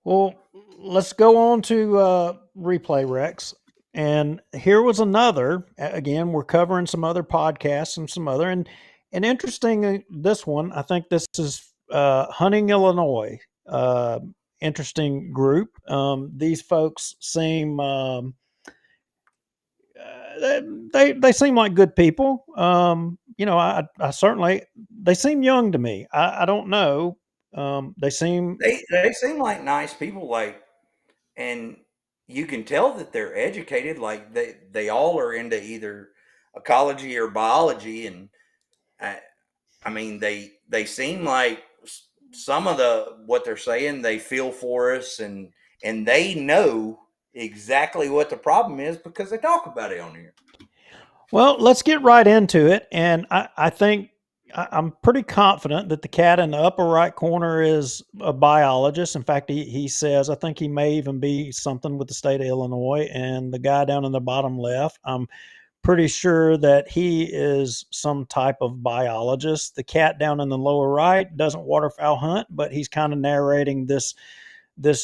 Well, let's go on to replay, Rex. And here was another. Again, we're covering some other podcasts and some other. And interesting, this one, I think this is Hunting Illinois. Interesting group. These folks seem they seem like good people. I certainly, they seem young to me. I don't know. They seem like nice people, and you can tell that they're educated. Like they all are into either ecology or biology, and I mean they seem like some of what they're saying. They feel for us, and they know exactly what the problem is because they talk about it on here. Well, let's get right into it. And I think I'm pretty confident that the cat in the upper right corner is a biologist. In fact, he says, I think he may even be something with the state of Illinois. And the guy down in the bottom left, I'm pretty sure that he is some type of biologist. The cat down in the lower right doesn't waterfowl hunt, but he's kind of narrating this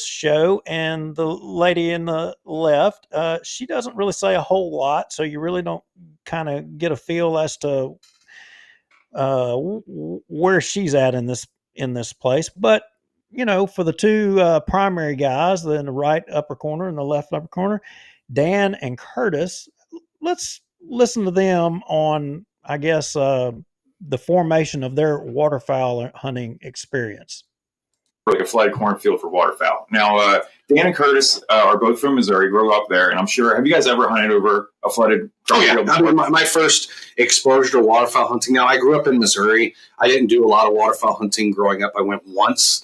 show. And the lady in the left, she doesn't really say a whole lot, so you really don't kind of get a feel as to where she's at in this place. But for the two primary guys in the right upper corner and the left upper corner, Dan and Curtis, let's listen to them on, I guess, the formation of their waterfowl hunting experience. Like a flooded cornfield for waterfowl. Now, Dan and Curtis are both from Missouri, grew up there, and I'm sure, have you guys ever hunted over a flooded cornfield? I mean, my first exposure to waterfowl hunting. Now, I grew up in Missouri. I didn't do a lot of waterfowl hunting growing up. I went once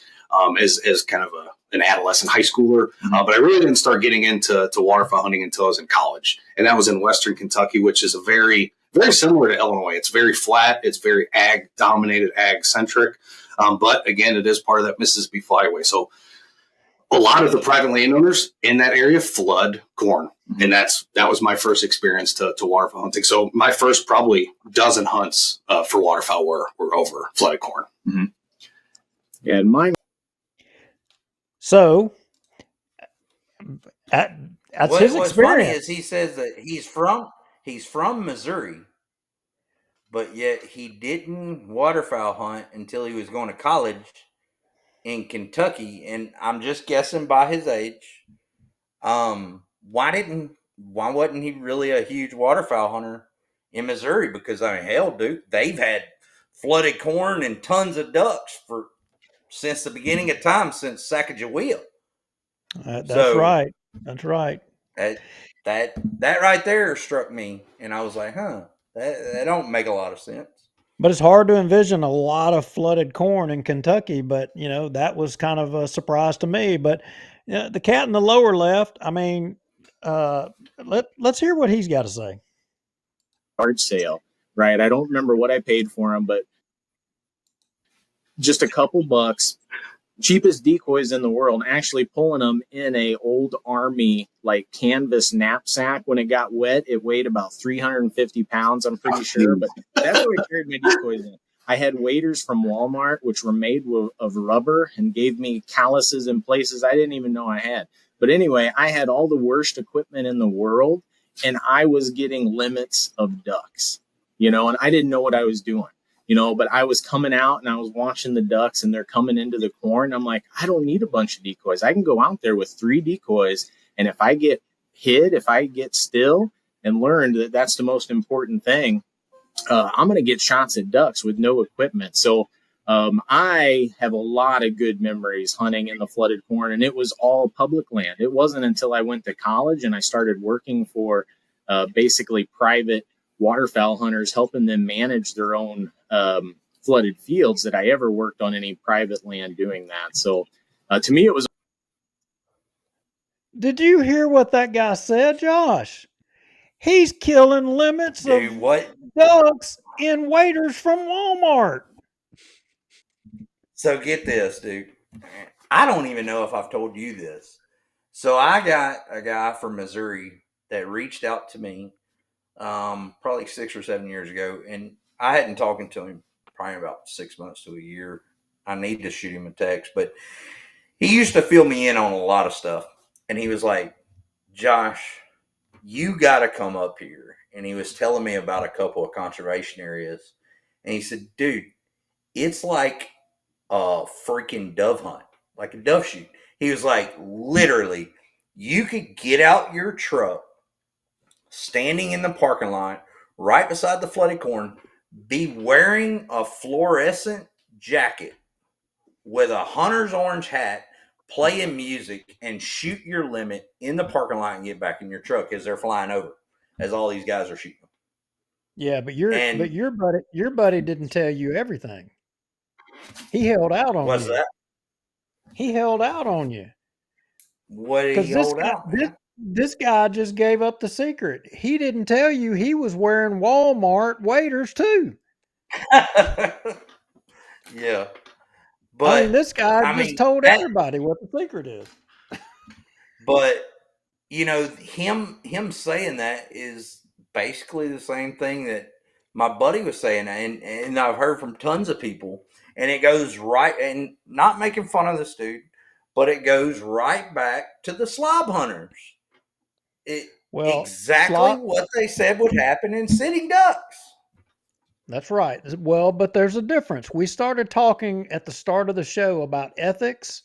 as kind of an adolescent high schooler, but I really didn't start getting into waterfowl hunting until I was in college, and that was in Western Kentucky, which is very similar to Illinois. It's very flat. It's very ag-dominated, ag-centric. But again, it is part of that Mississippi Flyway. So a lot of the private landowners in that area flood corn. And that was my first experience to waterfowl hunting. So my first probably dozen hunts for waterfowl were over flooded corn. Mm-hmm. Yeah, and mine. So that's his experience. What's funny is he says that he's from Missouri, but yet he didn't waterfowl hunt until he was going to college in Kentucky. And I'm just guessing by his age. Why wasn't he really a huge waterfowl hunter in Missouri? Because I mean, hell, dude, they've had flooded corn and tons of ducks since the beginning of time, since Sacagawea. That's right. That's right. That right there struck me, and I was like, huh, that don't make a lot of sense. But it's hard to envision a lot of flooded corn in Kentucky, but that was kind of a surprise to me. But the cat in the lower left, I mean, let's hear what he's got to say. Yard sale, right? I don't remember what I paid for them, but just a couple bucks. Cheapest decoys in the world, actually pulling them in a old Army like canvas knapsack. When it got wet, it weighed about 350 pounds, I'm pretty sure, but that's what I carried my decoys in. I had waders from Walmart, which were made of rubber and gave me calluses in places I didn't even know I had. But anyway, I had all the worst equipment in the world, and I was getting limits of ducks, and I didn't know what I was doing. But I was coming out and I was watching the ducks and they're coming into the corn. I'm like, I don't need a bunch of decoys. I can go out there with 3 decoys. And if I get hid, if I get still and learned that that's the most important thing, I'm going to get shots at ducks with no equipment. So I have a lot of good memories hunting in the flooded corn, and it was all public land. It wasn't until I went to college and I started working for basically private waterfowl hunters, helping them manage their own flooded fields that I ever worked on any private land doing that. So to me, it was. Did you hear what that guy said, Josh? He's killing limits of ducks in waders from Walmart. So get this, dude. I don't even know if I've told you this. So I got a guy from Missouri that reached out to me probably 6 or 7 years ago, and I hadn't talked to him probably about 6 months to a year. I need to shoot him a text, but he used to fill me in on a lot of stuff. And he was like, Josh, you got to come up here. And he was telling me about a couple of conservation areas. And he said, dude, it's like a freaking dove hunt, like a dove shoot. He was like, literally, you could get out your truck, standing in the parking lot right beside the flooded corn, be wearing a fluorescent jacket with a hunter's orange hat, playing music, and shoot your limit in the parking lot and get back in your truck as they're flying over, as all these guys are shooting. Yeah, but your buddy didn't tell you everything. He held out on you. What's that? He held out on you. What did he hold out? This guy just gave up the secret. He didn't tell you he was wearing Walmart waders too. Yeah. But this guy just told everybody what the secret is. But him saying that is basically the same thing that my buddy was saying, and I've heard from tons of people, and it goes right, and not making fun of this dude, but it goes right back to the slob hunters. Exactly what they said would happen in sitting ducks. That's right. Well, but there's a difference. We started talking at the start of the show about ethics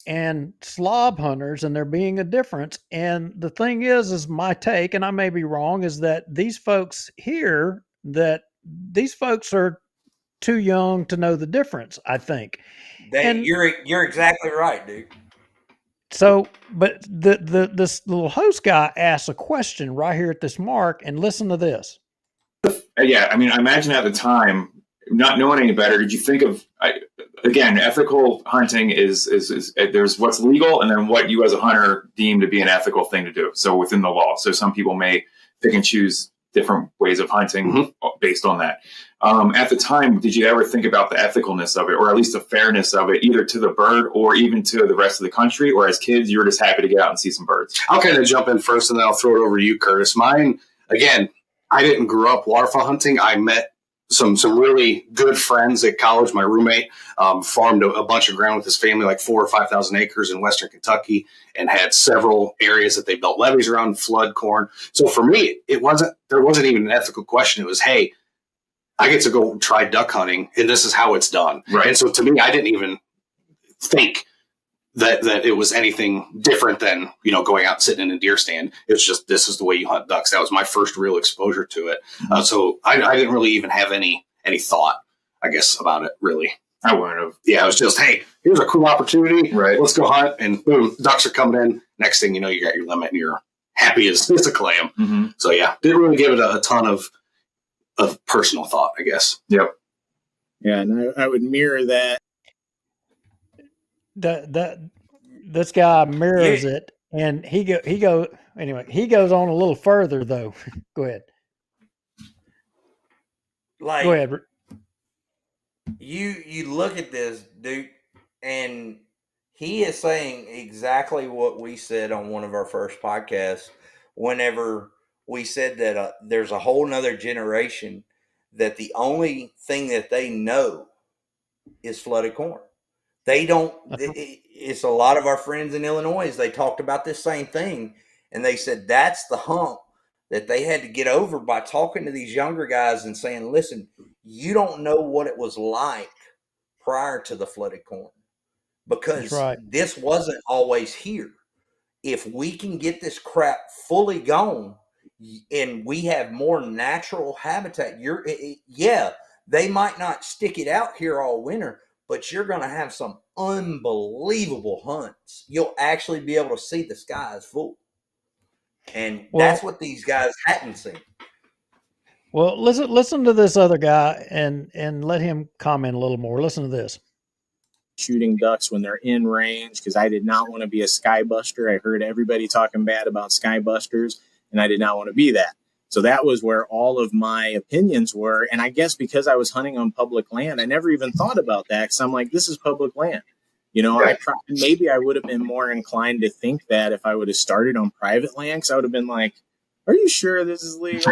and slob hunters, and there being a difference. And the thing is my take, and I may be wrong, is that these folks here, that these folks are too young to know the difference, I think. You're exactly right, dude. So, but this little host guy asks a question right here at this mark, and listen to this. Yeah, I mean, I imagine at the time, not knowing any better, did you think of, again, ethical hunting is there's what's legal and then what you as a hunter deem to be an ethical thing to do. So within the law. So some people may pick and choose different ways of hunting based on that. At the time, did you ever think about the ethicalness of it, or at least the fairness of it, either to the bird or even to the rest of the country? Or as kids, you were just happy to get out and see some birds? I'll kind of jump in first and then I'll throw it over to you, Curtis. Mine, again, I didn't grow up waterfowl hunting. I met some really good friends at college. My roommate farmed a bunch of ground with his family, like 4,000 or 5,000 acres in Western Kentucky, and had several areas that they built levees around, flood corn. So for me, there wasn't even an ethical question. It was, hey, I get to go try duck hunting, and this is how it's done. Right. And so to me, I didn't even think that it was anything different than, going out and sitting in a deer stand. It's just, this is the way you hunt ducks. That was my first real exposure to it. So I didn't really even have any thought, I guess, about it, really. I wouldn't have. Yeah, it was just, hey, here's a cool opportunity. Right. Let's go hunt. And boom, ducks are coming in. Next thing you know, you got your limit and you're happy as a clam. Mm-hmm. So yeah, didn't really give it a ton of personal thought, I guess. Yep. Yeah, and I would mirror that. This guy mirrors it, and he goes on a little further though. Go ahead. Like, Go ahead. You look at this dude, and he is saying exactly what we said on one of our first podcasts. Whenever we said that there's a whole nother generation that the only thing that they know is flooded corn. They don't. It's a lot of our friends in Illinois. They talked about this same thing, and they said that's the hump that they had to get over by talking to these younger guys and saying, listen, you don't know what it was like prior to the flooded corn, because this wasn't always here. If we can get this crap fully gone and we have more natural habitat, they might not stick it out here all winter, but you're going to have some unbelievable hunts. You'll actually be able to see the skies full. And that's what these guys hadn't seen. Well, listen to this other guy and let him comment a little more. Listen to this. Shooting ducks when they're in range, because I did not want to be a skybuster. I heard everybody talking bad about skybusters, and I did not want to be that. So that was where all of my opinions were. And I guess because I was hunting on public land, I never even thought about that, because I'm like, this is public land. Maybe I would have been more inclined to think that if I would have started on private land, because I would have been like, are you sure this is legal?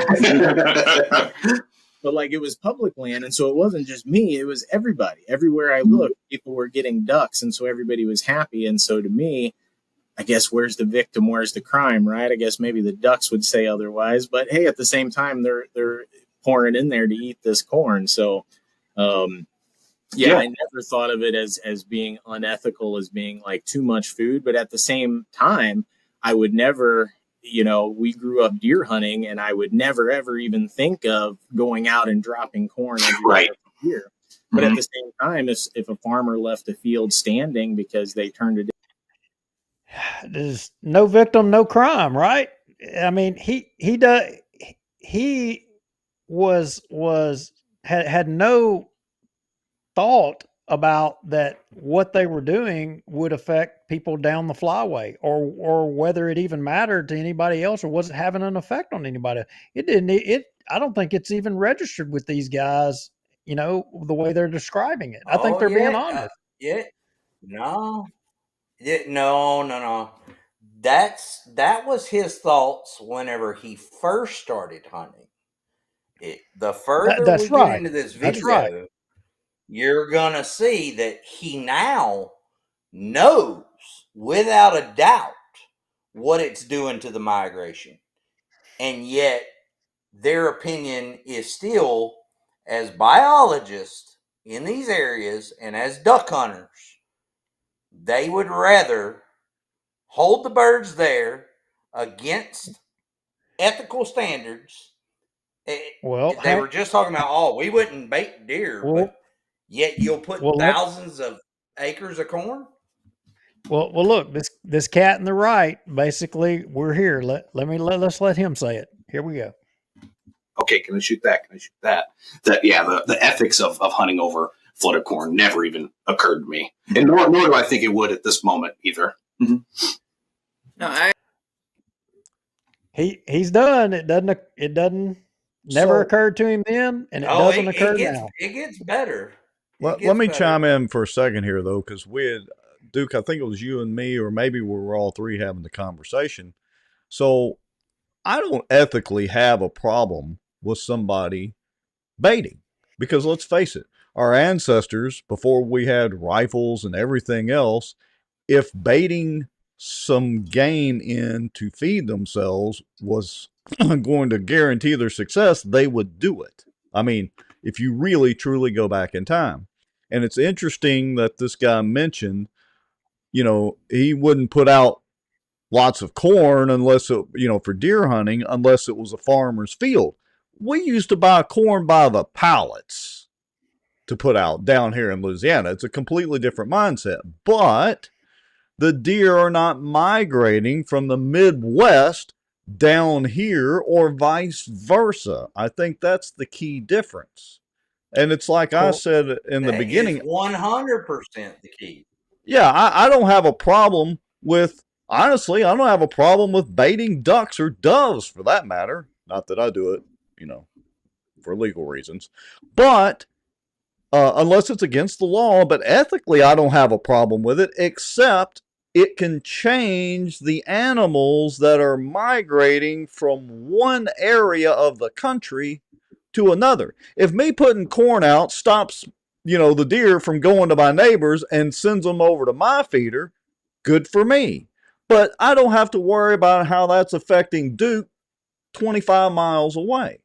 But like, it was public land, and so it wasn't just me, it was everybody. Everywhere I looked, people were getting ducks, and so everybody was happy. And so to me, I guess, where's the victim, where's the crime, right? I guess maybe the ducks would say otherwise, but hey, at the same time, they're pouring in there to eat this corn. So I never thought of it as being unethical, as being like too much food. But at the same time, I would never, we grew up deer hunting, and I would never, ever even think of going out and dropping corn every year. But at the same time, if a farmer left a field standing because they turned it, there's no victim, no crime, right? I mean, he had no thought about that what they were doing would affect people down the flyway, or whether it even mattered to anybody else, or was it having an effect on anybody. It didn't. I don't think it's even registered with these guys, the way they're describing it. I think they're being honest. No. That was his thoughts whenever he first started hunting. The further we get into this video, you're going to see that he now knows without a doubt what it's doing to the migration. And yet their opinion is still, as biologists in these areas and as duck hunters, they would rather hold the birds there against ethical standards. Well, they were just talking about, we wouldn't bait deer, but yet you'll put thousands of acres of corn. Well, look, this cat in the right, basically, we're here. Let's let him say it. Here we go. Okay, can I shoot that? The ethics of hunting over flooded corn never even occurred to me, and nor do I think it would at this moment either. Mm-hmm. No, he's done. It doesn't never occurred to him then, and it doesn't occur now. It gets better. Let me chime in for a second here, though, because Duke, I think it was you and me, or maybe we were all three having the conversation. So I don't ethically have a problem with somebody baiting, because let's face it, our ancestors, before we had rifles and everything else, if baiting some game in to feed themselves was going to guarantee their success, they would do it. I mean, if you really truly go back in time. And it's interesting that this guy mentioned, he wouldn't put out lots of corn unless it, for deer hunting, unless it was a farmer's field. We used to buy corn by the pallets to put out down here in Louisiana. It's a completely different mindset. But the deer are not migrating from the Midwest down here or vice versa. I think that's the key difference. And it's like I said in the That is beginning, 100% the key. yeah, I don't have a problem with, honestly, I don't have a problem with baiting ducks or doves for that matter. Not that I do it, for legal reasons. But unless it's against the law, but ethically, I don't have a problem with it, except it can change the animals that are migrating from one area of the country to another. If me putting corn out stops, the deer from going to my neighbors and sends them over to my feeder, good for me. But I don't have to worry about how that's affecting Duke 25 miles away.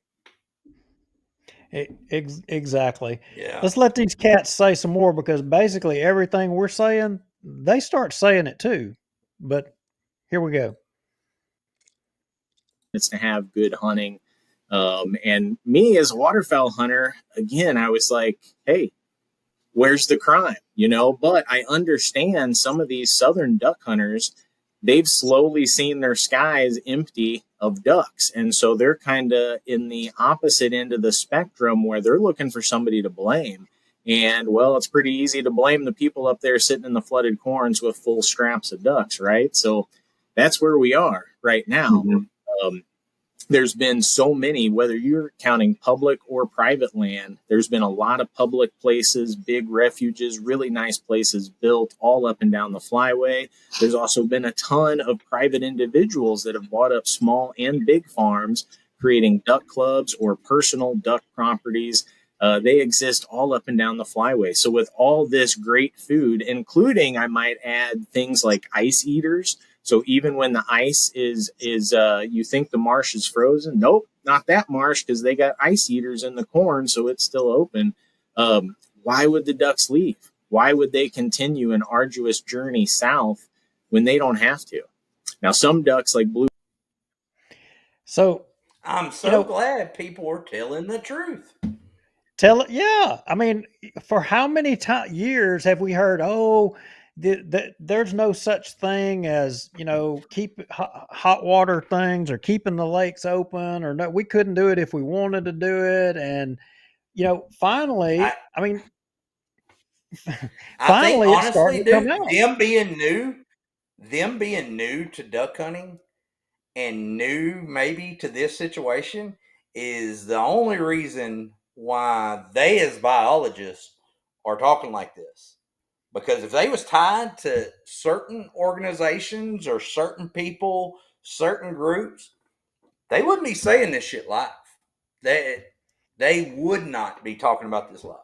Exactly. Yeah. Let's let these cats say some more, because basically everything we're saying, they start saying it too. But here we go. It's to have good hunting. And me as a waterfowl hunter, again, I was like, hey, where's the crime? But I understand some of these southern duck hunters, they've slowly seen their skies empty of ducks. And so they're kind of in the opposite end of the spectrum where they're looking for somebody to blame. And, well, it's pretty easy to blame the people up there sitting in the flooded corns with full scraps of ducks, right? So that's where we are right now. Mm-hmm. There's been so many, whether you're counting public or private land, there's been a lot of public places, big refuges, really nice places built all up and down the flyway. There's also been a ton of private individuals that have bought up small and big farms, creating duck clubs or personal duck properties. They exist all up and down the flyway. So with all this great food, including, I might add, things like ice eaters. So even when the ice is you think the marsh is frozen, nope, not that marsh, because they got ice eaters in the corn, so it's still open. Why would the ducks leave? Why would they continue an arduous journey south when they don't have to? Now, some ducks like blue. So I'm so glad people are telling the truth. Yeah. I mean, for how many years have we heard, there's no such thing as, keep hot water things or keeping the lakes open, or no, we couldn't do it if we wanted to do it. And, finally, I finally, think, it's starting to come out. Them being new to duck hunting and new maybe to this situation is the only reason why they as biologists are talking like this. Because if they was tied to certain organizations or certain people, certain groups, they wouldn't be saying this shit live. They would not be talking about this live.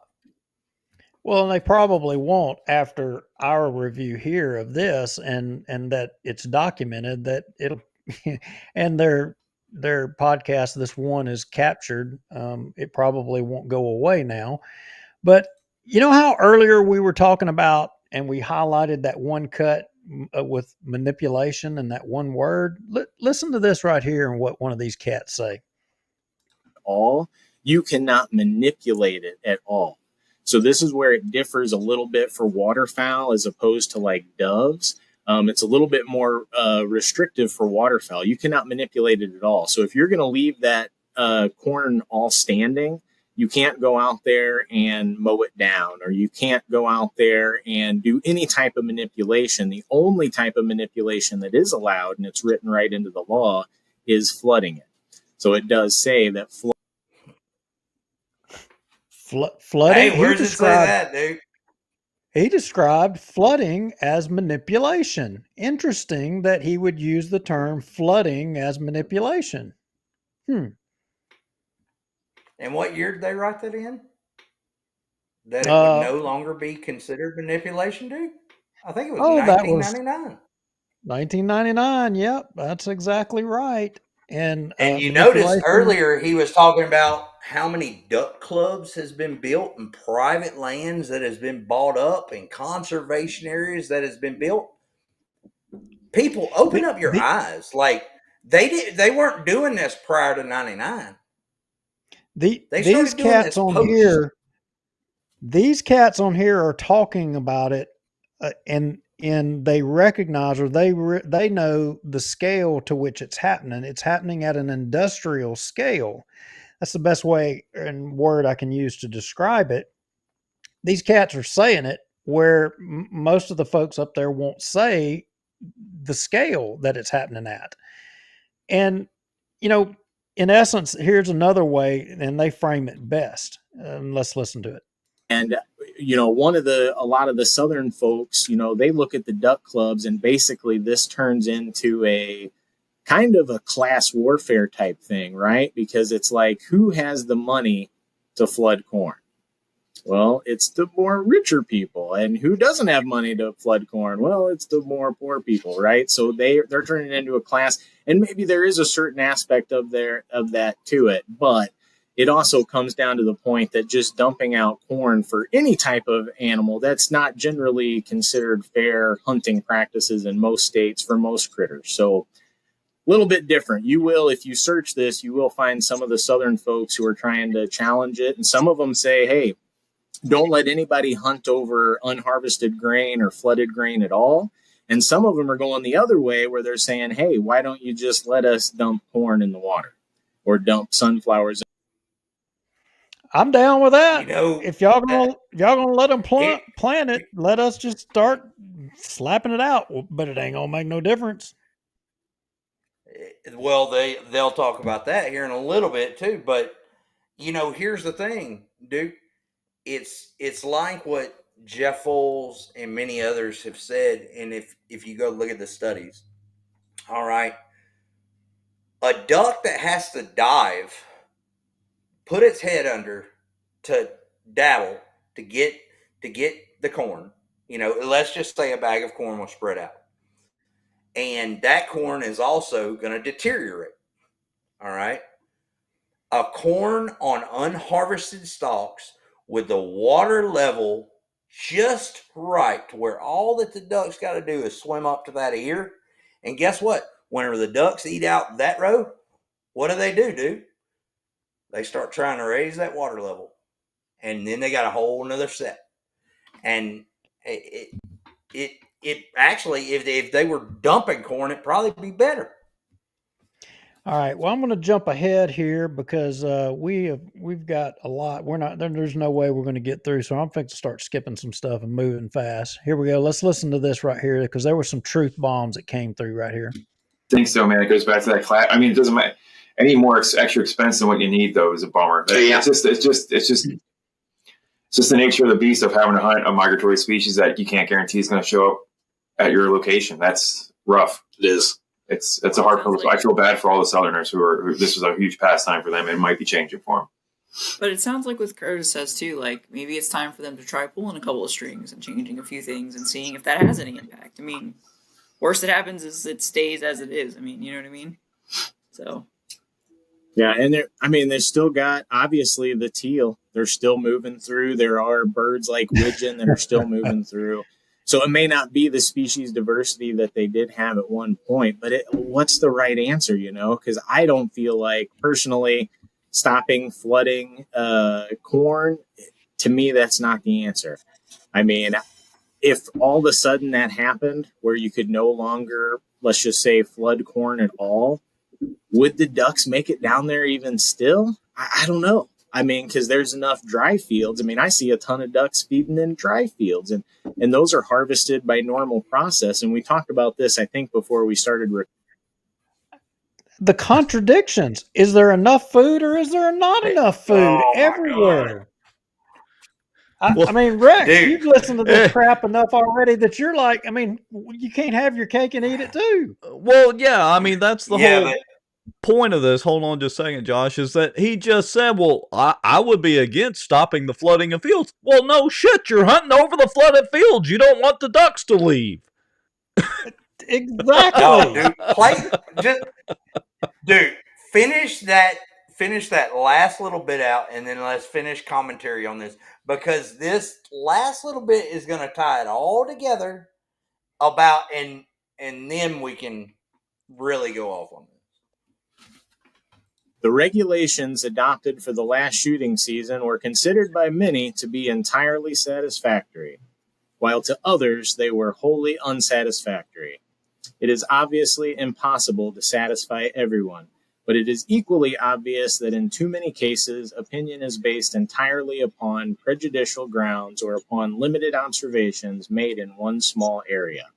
Well, and they probably won't after our review here of this, and that it's documented that it'll, and their podcast, this one is captured. It probably won't go away now. But you know how earlier we were talking about, and we highlighted that one cut with manipulation and that one word? Listen to this right here and what one of these cats say. You cannot manipulate it at all. So this is where it differs a little bit for waterfowl as opposed to like doves. It's a little bit more restrictive for waterfowl. You cannot manipulate it at all. So if you're going to leave that corn all standing, you can't go out there and mow it down, or you can't go out there and do any type of manipulation. The only type of manipulation that is allowed, and it's written right into the law, is flooding it. So it does say that flooding. Hey, where does it say that, dude? He described flooding as manipulation. Interesting that he would use the term flooding as manipulation. And what year did they write that in? That it would no longer be considered manipulation, dude? I think it was 1999. 1999, yep, that's exactly right. And you notice earlier he was talking about how many duck clubs has been built and private lands that has been bought up and conservation areas that has been built. People, open up your eyes. Like they weren't doing this prior to 99. These cats on here are talking about it, and and they recognize, or they know the scale to which it's happening. It's happening at an industrial scale. That's the best way and word I can use to describe it. These cats are saying it where most of the folks up there won't say the scale that it's happening at. And, you know, in essence, here's another way, and they frame it best. Let's listen to it. And, you know, a lot of the Southern folks, you know, they look at the duck clubs, and basically this turns into a kind of a class warfare type thing, right? Because it's like, who has the money to flood corn? Well, it's the more richer people. And who doesn't have money to flood corn? Well, it's the more poor people, right? So they're turning it into a class, and maybe there is a certain aspect of that to it, but it also comes down to the point that just dumping out corn for any type of animal, that's not generally considered fair hunting practices in most states for most critters. So a little bit different. You will, if you search this, you will find some of the Southern folks who are trying to challenge it. And some of them say, hey, don't let anybody hunt over unharvested grain or flooded grain at all. And some of them are going the other way, where they're saying, hey, why don't you just let us dump corn in the water or dump sunflowers? I'm down with that. You know, if y'all gonna let them plant it, let us just start slapping it out. But it ain't gonna make no difference. Well, they'll talk about that here in a little bit too. But you know, here's the thing, Duke. It's like what Jeff Foles and many others have said, and if you go look at the studies, all right, a duck that has to dive, put its head under to dabble to get the corn, you know, let's just say a bag of corn will spread out, and that corn is also going to deteriorate. All right, a corn on unharvested stalks with the water level just right to where all that the ducks got to do is swim up to that ear. And guess what? Whenever the ducks eat out that row, what do, dude? They start trying to raise that water level. And then they got a whole nother set. And it actually, if they were dumping corn, it'd probably be better. All right. Well, I'm going to jump ahead here because we've got a lot. There's no way we're going to get through. So I'm fixing to start skipping some stuff and moving fast. Here we go. Let's listen to this right here because there were some truth bombs that came through right here. I think so, man. It goes back to that class. I mean, it doesn't matter. Any more extra expense than what you need, though, is a bummer. Yeah. It's just the nature of the beast of having to hunt a migratory species that you can't guarantee is going to show up at your location. That's rough. It is. It's a hard problem. I feel bad for all the Southerners who this was a huge pastime for them. It might be changing for them. But it sounds like what Curtis says too, like maybe it's time for them to try pulling a couple of strings and changing a few things and seeing if that has any impact. I mean, worst that happens is it stays as it is. I mean, you know what I mean? So. Yeah, and they've still got, obviously, the teal. They're still moving through. There are birds like widgeon that are still moving through. So it may not be the species diversity that they did have at one point, but what's the right answer, you know? Because I don't feel like, personally, stopping flooding corn, to me, that's not the answer. I mean, if all of a sudden that happened where you could no longer, let's just say, flood corn at all, would the ducks make it down there even still? I don't know. I mean, because there's enough dry fields. I mean, I see a ton of ducks feeding in dry fields, and those are harvested by normal process. And we talked about this, I think, before we started. The contradictions. Is there enough food or is there not enough food everywhere? I mean, Rex, dude, you've listened to this crap enough already that you're like, I mean, you can't have your cake and eat it too. Well, yeah, I mean, that's the whole point of this. Hold on just a second, Josh, is that he just said, well, I would be against stopping the flooding of fields. Well, no shit, you're hunting over the flooded fields. You don't want the ducks to leave. Exactly. No, dude, finish that last little bit out, and then let's finish commentary on this, because this last little bit is going to tie it all together about, and then we can really go off on this. The regulations adopted for the last shooting season were considered by many to be entirely satisfactory. while to others they were wholly unsatisfactory. It is obviously impossible to satisfy everyone, but it is equally obvious that in too many cases, opinion is based entirely upon prejudicial grounds or upon limited observations made in one small area.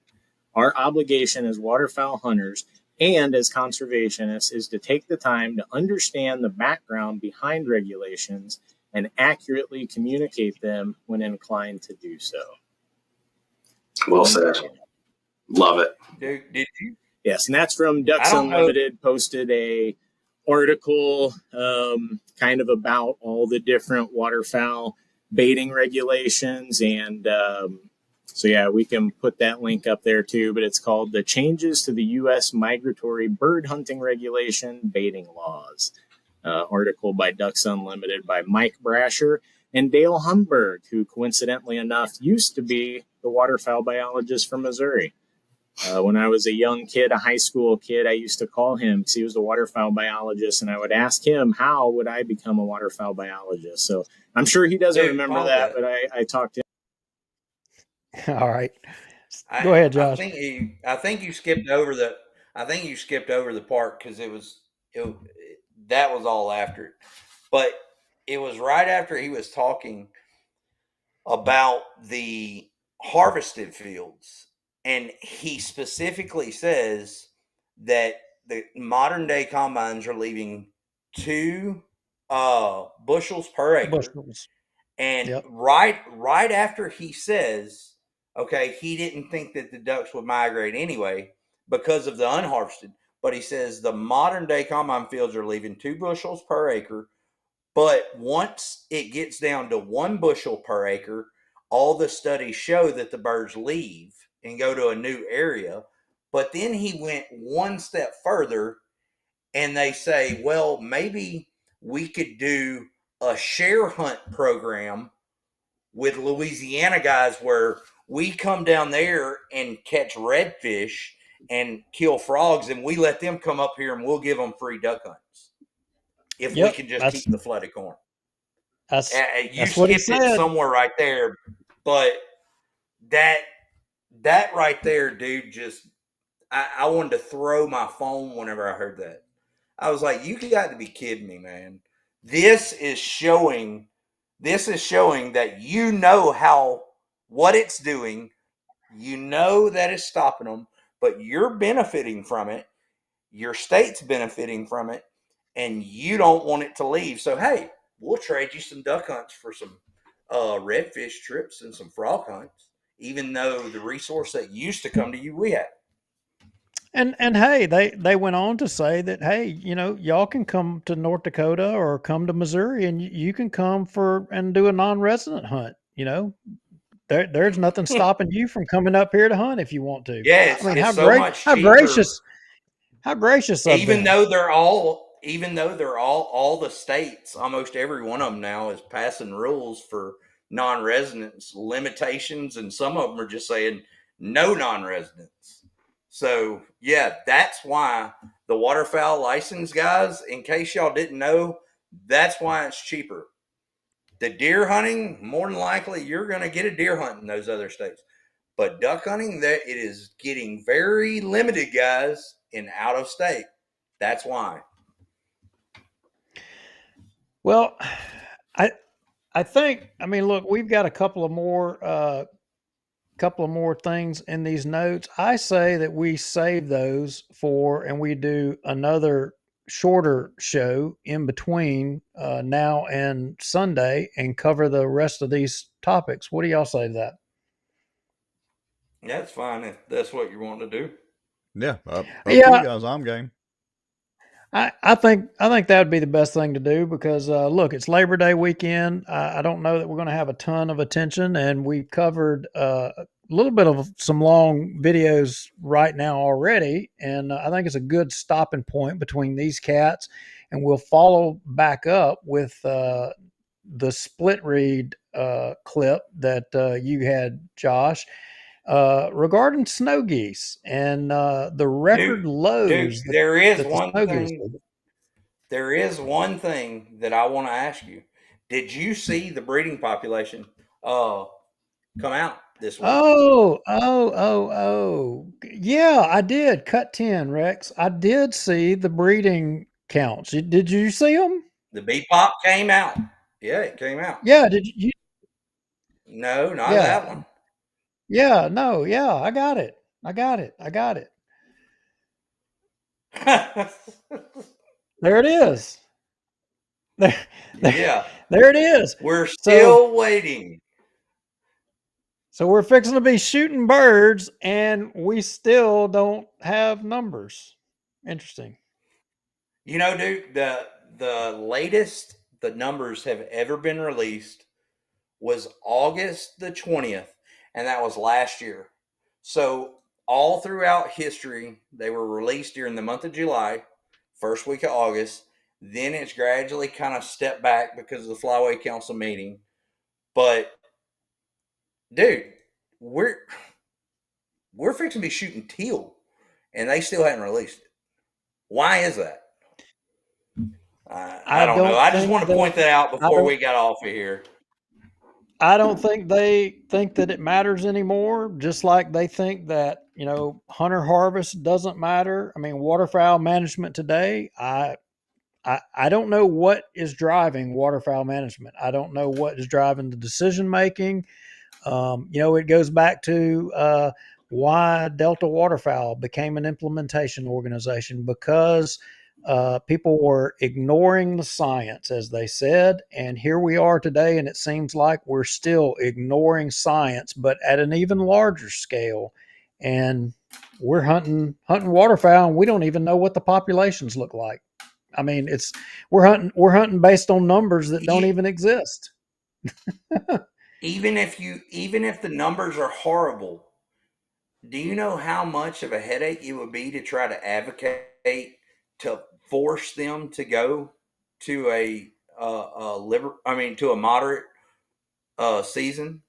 Our obligation as waterfowl hunters and as conservationists is to take the time to understand the background behind regulations and accurately communicate them when inclined to do so. Well said. Love it. Did you? Yes, and that's from Ducks Unlimited. Posted a article kind of about all the different waterfowl baiting regulations, and so yeah, we can put that link up there too. But it's called "The Changes to the U.S. Migratory Bird Hunting Regulation Baiting Laws." Article by Ducks Unlimited by Mike Brasher and Dale Humberg, who coincidentally enough used to be the waterfowl biologist from Missouri. When I was a young kid, a high school kid, I used to call him because he was a waterfowl biologist, and I would ask him, how would I become a waterfowl biologist? So I'm sure he doesn't remember that, but I talked to him. All right. Go ahead, Josh. I think you skipped over the part because that was all after it. But it was right after he was talking about the harvested fields. And he specifically says that the modern day combines are leaving 2 bushels per acre. Bushels. And right after he says, okay, he didn't think that the ducks would migrate anyway because of the unharvested. But he says the modern day combine fields are leaving 2 bushels per acre. But once it gets down to 1 bushel per acre, all the studies show that the birds leave and go to a new area. But then he went one step further, and they say, well, maybe we could do a share hunt program with Louisiana guys where we come down there and catch redfish and kill frogs, and we let them come up here and we'll give them free duck hunts if we can just keep the flooded corn. You skipped it somewhere right there, but that right there, dude, just I wanted to throw my phone whenever I heard that. I was like, you got to be kidding me, man. This is showing that you know what it's doing. You know that it's stopping them, but you're benefiting from it. Your state's benefiting from it, and you don't want it to leave. So, hey, we'll trade you some duck hunts for some redfish trips and some frog hunts, even though the resource that used to come to you, we have. And hey, they went on to say that, hey, y'all can come to North Dakota or come to Missouri, and you can come and do a non-resident hunt. There's nothing stopping you from coming up here to hunt if you want to. Yeah, how gracious of even them. though they're all the states, almost every one of them now is passing rules for non-residents limitations, and some of them are just saying no non-residents. So yeah, that's why the waterfowl license guys, in case y'all didn't know, that's why it's cheaper. The deer hunting, more than likely, you're going to get a deer hunt in those other states. But duck hunting, it is getting very limited, guys, in out of state. That's why. Well, I think, look, we've got a couple of more things in these notes. I say that we save those and we do another shorter show in between now and Sunday and cover the rest of these topics. What do y'all say to that? That's fine if that's what you want to do. Yeah, up to you guys. I'm game. I think that would be the best thing to do because look, it's Labor Day weekend. I don't know that we're going to have a ton of attention, and we covered a little bit of some long videos right now already, and I think it's a good stopping point between these cats, and we'll follow back up with the split read clip that you had, Josh, regarding snow geese and the record lows. There is one thing that I want to ask you. Did you see the breeding population come out this week. Yeah, I did. Cut 10, Rex. I did see the breeding counts. Did you see them? The bee pop came out. Yeah, it came out. Yeah, did you? No, not Yeah. that one. Yeah, no, yeah, I got it. There it is. Yeah. There it is. We're still waiting. So we're fixing to be shooting birds and we still don't have numbers. Interesting. You know, dude, the latest the numbers have ever been released was August the 20th, and that was last year. So all throughout history, they were released during the month of July, first week of August. Then it's gradually kind of stepped back because of the Flyway Council meeting. But dude, we're fixing to be shooting teal, and they still haven't released it. Why is that? I don't know. I just want to point that out before we got off of here. I don't think they think that it matters anymore, just like they think that, hunter harvest doesn't matter. I mean, waterfowl management today, I don't know what is driving waterfowl management. I don't know what is driving the decision making. It goes back to why Delta Waterfowl became an implementation organization, because people were ignoring the science, as they said. And here we are today, and it seems like we're still ignoring science, but at an even larger scale. And we're hunting waterfowl, and we don't even know what the populations look like. I mean, we're hunting based on numbers that don't even exist. Even if the numbers are horrible, do you know how much of a headache it would be to try to advocate to force them to go to to a moderate season?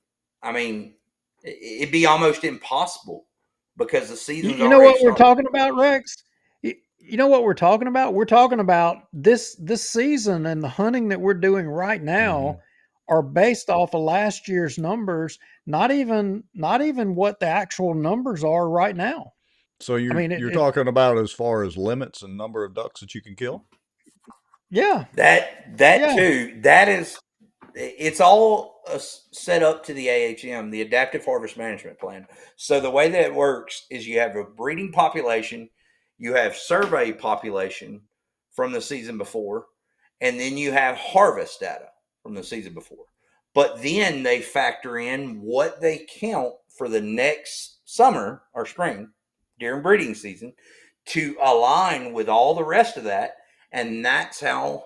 I mean, it'd be almost impossible because the season's You know what we're started. talking about, Rex? You know what we're talking about? We're talking about this season, and the hunting that we're doing right now are based off of last year's numbers, not even what the actual numbers are right now. So you're talking about as far as limits and number of ducks that you can kill? Yeah. Too. That is, it's all set up to the AHM, the Adaptive Harvest Management Plan. So the way that it works is you have a breeding population, you have survey population from the season before, and then you have harvest data from the season before. But then they factor in what they count for the next summer or spring during breeding season to align with all the rest of that. And that's how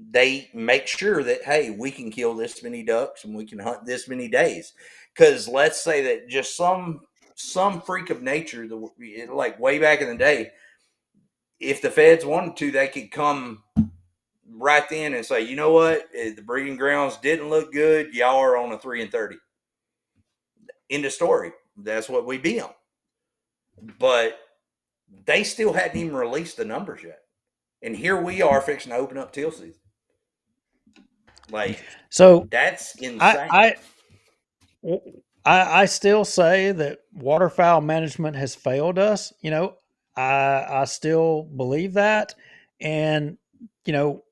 they make sure that, hey, we can kill this many ducks and we can hunt this many days. Because let's say that just some freak of nature, like way back in the day, if the feds wanted to, they could come right then and say, you know what, the breeding grounds didn't look good. Y'all are on a 3 and 30. End of story. That's what we be on. But they still hadn't even released the numbers yet. And here we are fixing to open up teal season. So that's insane. I still say that waterfowl management has failed us. I still believe that. And,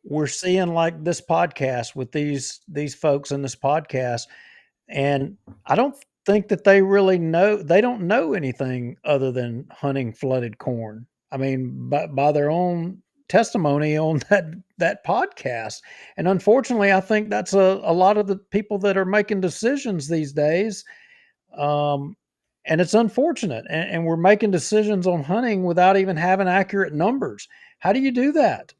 we're seeing like this podcast with these folks in this podcast. And I don't think that they really know, they don't know anything other than hunting flooded corn. I mean, by their own testimony on that podcast. And unfortunately, I think that's a lot of the people that are making decisions these days. And it's unfortunate. And we're making decisions on hunting without even having accurate numbers. How do you do that?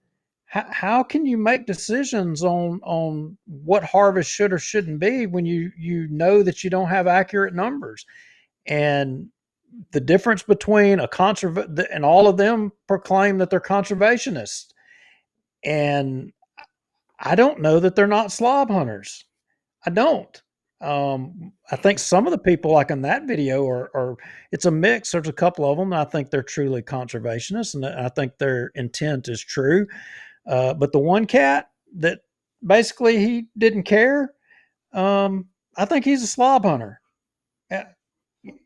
How can you make decisions on what harvest should or shouldn't be when you know that you don't have accurate numbers? And the difference between and all of them proclaim that they're conservationists. And I don't know that they're not slob hunters. I don't. I think some of the people like in that video are it's a mix. There's a couple of them I think they're truly conservationists, and I think their intent is true. But the one cat that basically he didn't care, I think he's a slob hunter.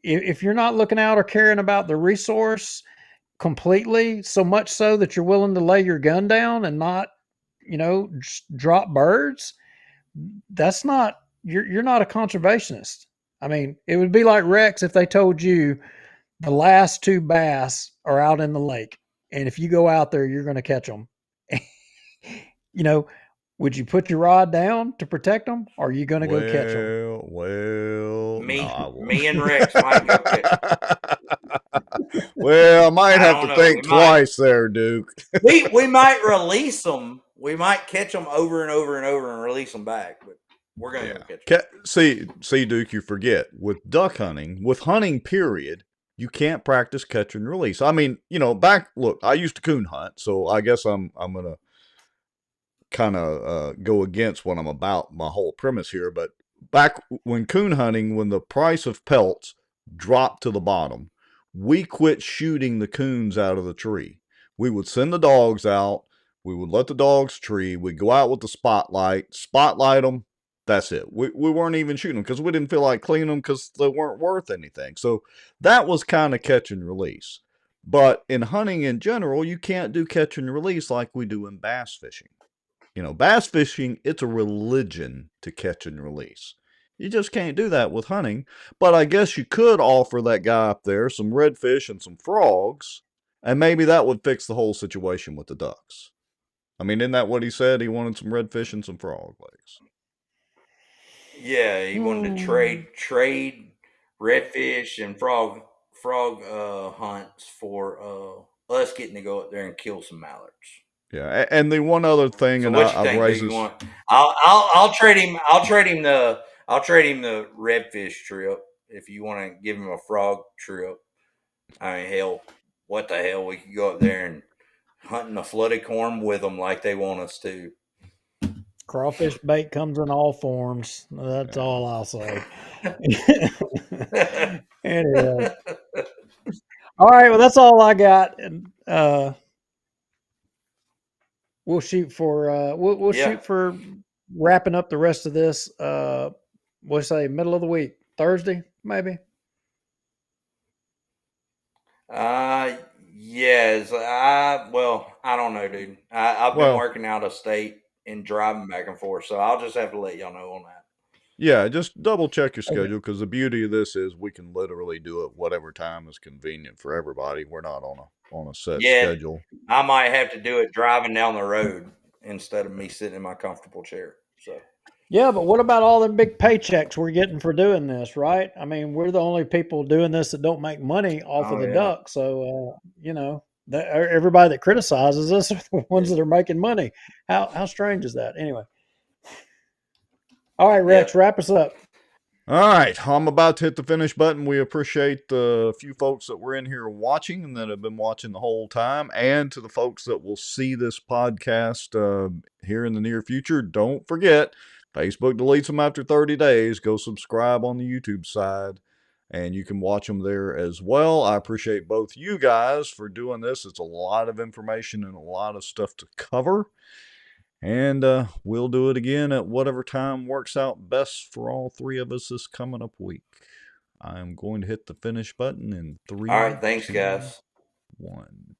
if you're not looking out or caring about the resource completely, so much so that you're willing to lay your gun down and not, just drop birds, that's not, you're not a conservationist. I mean, it would be like Rex if they told you the last 2 bass are out in the lake, and if you go out there, you're going to catch them. Would you put your rod down to protect them, or are you going to go catch them? Me and Rex might go catch them. Well, I might have to think twice there, Duke. we might release them. We might catch them over and over and over and release them back, but we're going to go catch them. See, Duke, you forget. With duck hunting, with hunting period, you can't practice catch and release. I mean, look, I used to coon hunt, so I guess I'm going to kind of go against what I'm about, my whole premise here. But back when coon hunting, when the price of pelts dropped to the bottom, we quit shooting the coons out of the tree. We would send the dogs out. We would let the dogs tree. We'd go out with the spotlight them. That's it. We weren't even shooting them because we didn't feel like cleaning them because they weren't worth anything. So that was kind of catch and release. But in hunting in general, you can't do catch and release like we do in bass fishing. Bass fishing, it's a religion to catch and release. You just can't do that with hunting. But I guess you could offer that guy up there some redfish and some frogs, and maybe that would fix the whole situation with the ducks. I mean, isn't that what he said? He wanted some redfish and some frog legs. Yeah, he wanted to trade redfish and frog hunts for us getting to go up there and kill some mallards. Yeah, and the one other thing, So and what you think? Do you want? I'll trade him. I'll trade him the redfish trip if you want to give him a frog trip. I mean, hell, what the hell? We could go up there and hunt in the flooded corn with them like they want us to. Crawfish bait comes in all forms. That's all I'll say. Anyway. All right. Well, that's all I got. And we'll shoot for shoot for wrapping up the rest of this. We'll say middle of the week, Thursday, maybe. Yes. I don't know, dude. I've been working out of state and driving back and forth, so I'll just have to let y'all know on that. Yeah, just double check your schedule, because the beauty of this is we can literally do it whatever time is convenient for everybody. We're not on a set schedule. I might have to do it driving down the road instead of me sitting in my comfortable chair. So. Yeah, but what about all the big paychecks we're getting for doing this, right? I mean, we're the only people doing this that don't make money off of the duck. So, everybody that criticizes us are the ones that are making money. How strange is that? Anyway. All right, Rex, wrap us up. All right, I'm about to hit the finish button. We appreciate the few folks that were in here watching and that have been watching the whole time, and to the folks that will see this podcast here in the near future. Don't forget, Facebook deletes them after 30 days. Go subscribe on the YouTube side, and you can watch them there as well. I appreciate both you guys for doing this. It's a lot of information and a lot of stuff to cover. And we'll do it again at whatever time works out best for all three of us this coming up week. I'm going to hit the finish button in 3. All right, thanks, 2, guys. 1.